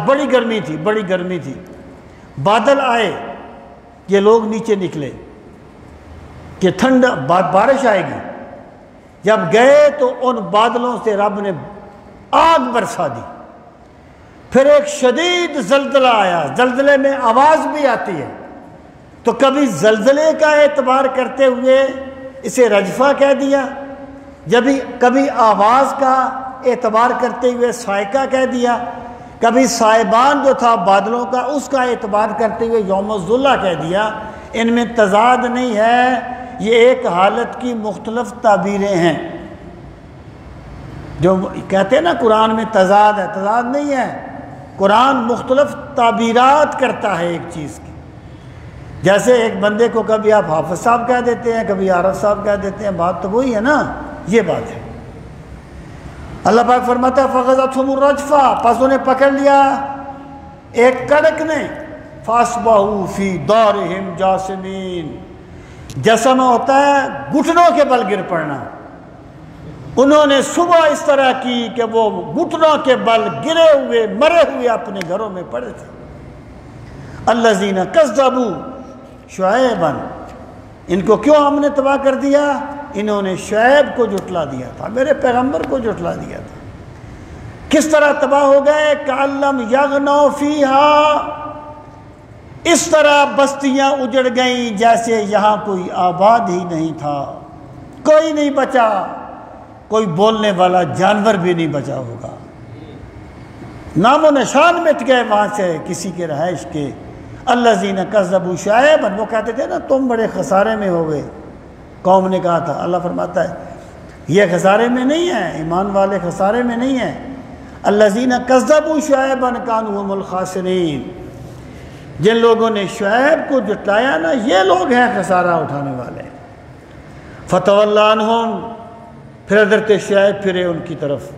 B: بڑی گرمی تھی، بڑی گرمی تھی، بادل آئے، یہ لوگ نیچے نکلے کہ ٹھنڈ بارش آئے گی، جب گئے تو ان بادلوں سے رب نے آگ برسا دی، پھر ایک شدید زلزلہ آیا، زلزلے میں آواز بھی آتی ہے، تو کبھی زلزلے کا اعتبار کرتے ہوئے اسے رجفہ کہہ دیا، کبھی آواز کا اعتبار کرتے ہوئے صائقہ کہہ دیا، کبھی صائبان جو تھا بادلوں کا اس کا اعتبار کرتے ہوئے یوم الذلہ کہہ دیا۔ ان میں تضاد نہیں ہے، یہ ایک حالت کی مختلف تعبیریں ہیں۔ جو کہتے ہیں نا قرآن میں تضاد ہے، تضاد نہیں ہے، قرآن مختلف تعبیرات کرتا ہے ایک چیز کی، جیسے ایک بندے کو کبھی آپ حافظ صاحب کہہ دیتے ہیں، کبھی عارف صاحب کہہ دیتے ہیں، بات تو وہی ہے نا، یہ بات ہے۔ اللہ پاک فرماتا ہے فَغَذَتْهُمُ الرَّجْفَةُ، پس انہیں پکڑ لیا ایک کڑک نے، فَأَصْبَحُوا فِي دَارِهِمْ جَاثِمِينَ، جسم ہوتا ہے گھٹنوں کے بل گر پڑنا، انہوں نے صبح اس طرح کی کہ وہ گھٹنوں کے بل گرے ہوئے مرے ہوئے اپنے گھروں میں پڑے تھے۔ الَّذِينَ كَذَّبُوا شُعَيْبًا، ان کو کیوں ہم نے تباہ کر دیا؟ انہوں نے شعیب کو جھٹلا دیا تھا، میرے پیغمبر کو جھٹلا دیا تھا۔ کس طرح تباہ ہو گئے؟ کَأَلَّمْ يَغْنَوْا فِيهَا، اس طرح بستیاں اجڑ گئیں جیسے یہاں کوئی آباد ہی نہیں تھا، کوئی نہیں بچا، کوئی بولنے والا جانور بھی نہیں بچا ہوگا، نام و نشان مٹ گئے وہاں سے کسی کے رہائش کے۔ الذین کذبوا شعیبا، وہ کہتے تھے نا تم بڑے خسارے میں ہو گئے، قوم نے کہا تھا۔ اللہ فرماتا ہے یہ خسارے میں نہیں ہے، ایمان والے خسارے میں نہیں ہیں۔ الذین کذبوا شعیبا کانوا هم الخاسرین، جن لوگوں نے شعیب کو جھٹلایا نا یہ لوگ ہیں خسارہ اٹھانے والے۔ فتولی عنہم، پھر حضرت شعیب پھرے ان کی طرف،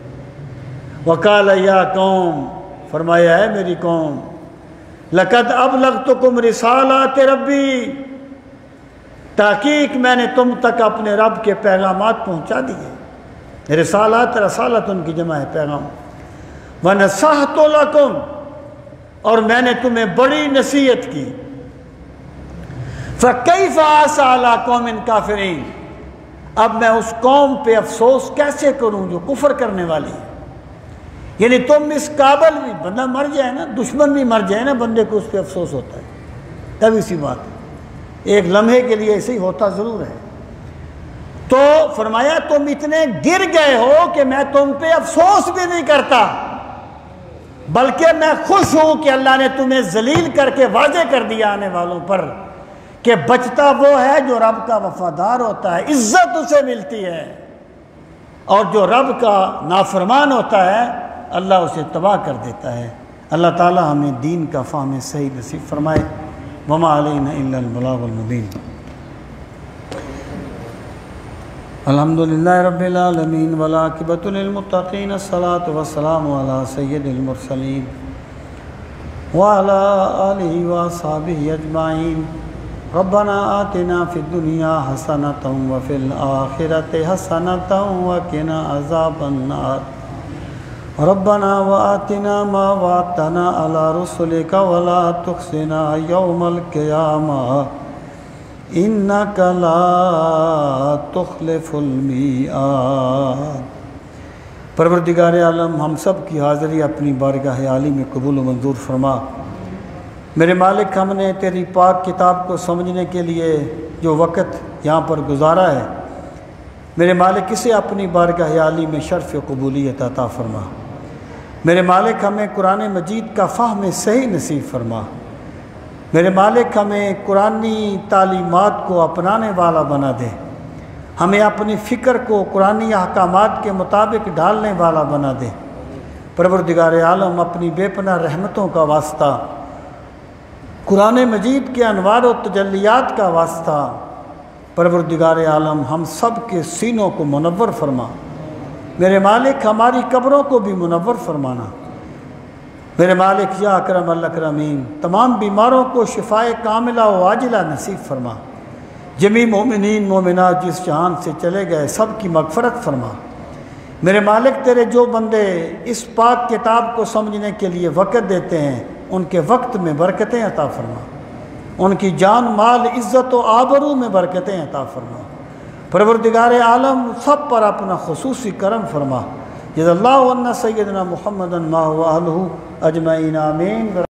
B: وقال یا قوم، فرمایا ہے میری قوم، لقد ابلغتکم رسالات ربی، تحقیق میں نے تم تک اپنے رب کے پیغامات پہنچا دیے۔ رسالات، رسالت ان کی جمع ہے پیغام۔ ونصحت لکم، اور میں نے تمہیں بڑی نصیحت کی۔ فکیف آسیٰ علی قوم کافرین، اب میں اس قوم پہ افسوس کیسے کروں جو کفر کرنے والی ہے؟ یعنی تم اس قابل بھی، بندہ مر جائے نا، دشمن بھی مر جائے نا، بندے کو اس پہ افسوس ہوتا ہے، تب اسی بات ہے، ایک لمحے کے لیے ایسے ہی ہوتا ضرور ہے۔ تو فرمایا تم اتنے گر گئے ہو کہ میں تم پہ افسوس بھی نہیں کرتا، بلکہ میں خوش ہوں کہ اللہ نے تمہیں ذلیل کر کے واضح کر دیا آنے والوں پر کہ بچتا وہ ہے جو رب کا وفادار ہوتا ہے، عزت اسے ملتی ہے، اور جو رب کا نافرمان ہوتا ہے اللہ اسے تباہ کر دیتا ہے۔ اللہ تعالی ہمیں دین کا فہم صحیح نصیب فرمائے۔ وما علینا الا البلاغ المبین۔ الحمدللہ رب العالمین والعاقبۃ للمتقین، الصلاۃ والسلام علی سید المرسلین وعلی آلہ واصحابہ اجمعین۔ ربنا آتنا فی الدنیا حسنۃ وفی الآخرۃ حسنۃ وقنا عذاب النار۔ ربنا وآتنا ما وعدتنا علی رسلک ولا تخزنا یوم القیامہ انک لا تخلف المیعاد۔ پروردگار عالم ہم سب کی حاضری اپنی بارگاہ عالی میں قبول و منظور فرما۔ میرے مالک، ہم نے تیری پاک کتاب کو سمجھنے کے لیے جو وقت یہاں پر گزارا ہے، میرے مالک اسے اپنی بارگاہ عالی میں شرف قبولیت عطا فرما۔ میرے مالک، ہمیں قرآن مجید کا فہم صحیح نصیب فرما۔ میرے مالک، ہمیں قرآنی تعلیمات کو اپنانے والا بنا دے، ہمیں اپنی فکر کو قرآنی احکامات کے مطابق ڈالنے والا بنا دے۔ پروردگار عالم، اپنی بے پناہ رحمتوں کا واسطہ، قرآن مجید کے انوار و تجلیات کا واسطہ، پروردگار عالم ہم سب کے سینوں کو منور فرما۔ میرے مالک، ہماری قبروں کو بھی منور فرمانا۔ میرے مالک یا اکرم الاکرمین، تمام بیماروں کو شفائے کاملہ و عاجلہ نصیب فرما۔ جمیع مومنین مومنات جس جہان سے چلے گئے سب کی مغفرت فرما۔ میرے مالک، تیرے جو بندے اس پاک کتاب کو سمجھنے کے لیے وقت دیتے ہیں ان کے وقت میں برکتیں عطا فرما، ان کی جان مال عزت و آبرو میں برکتیں عطا فرما۔ پروردگار عالم سب پر اپنا خصوصی کرم فرما۔ جزا اللہ عنا سیدنا محمد ما هو اہلہ اجمعین، آمین۔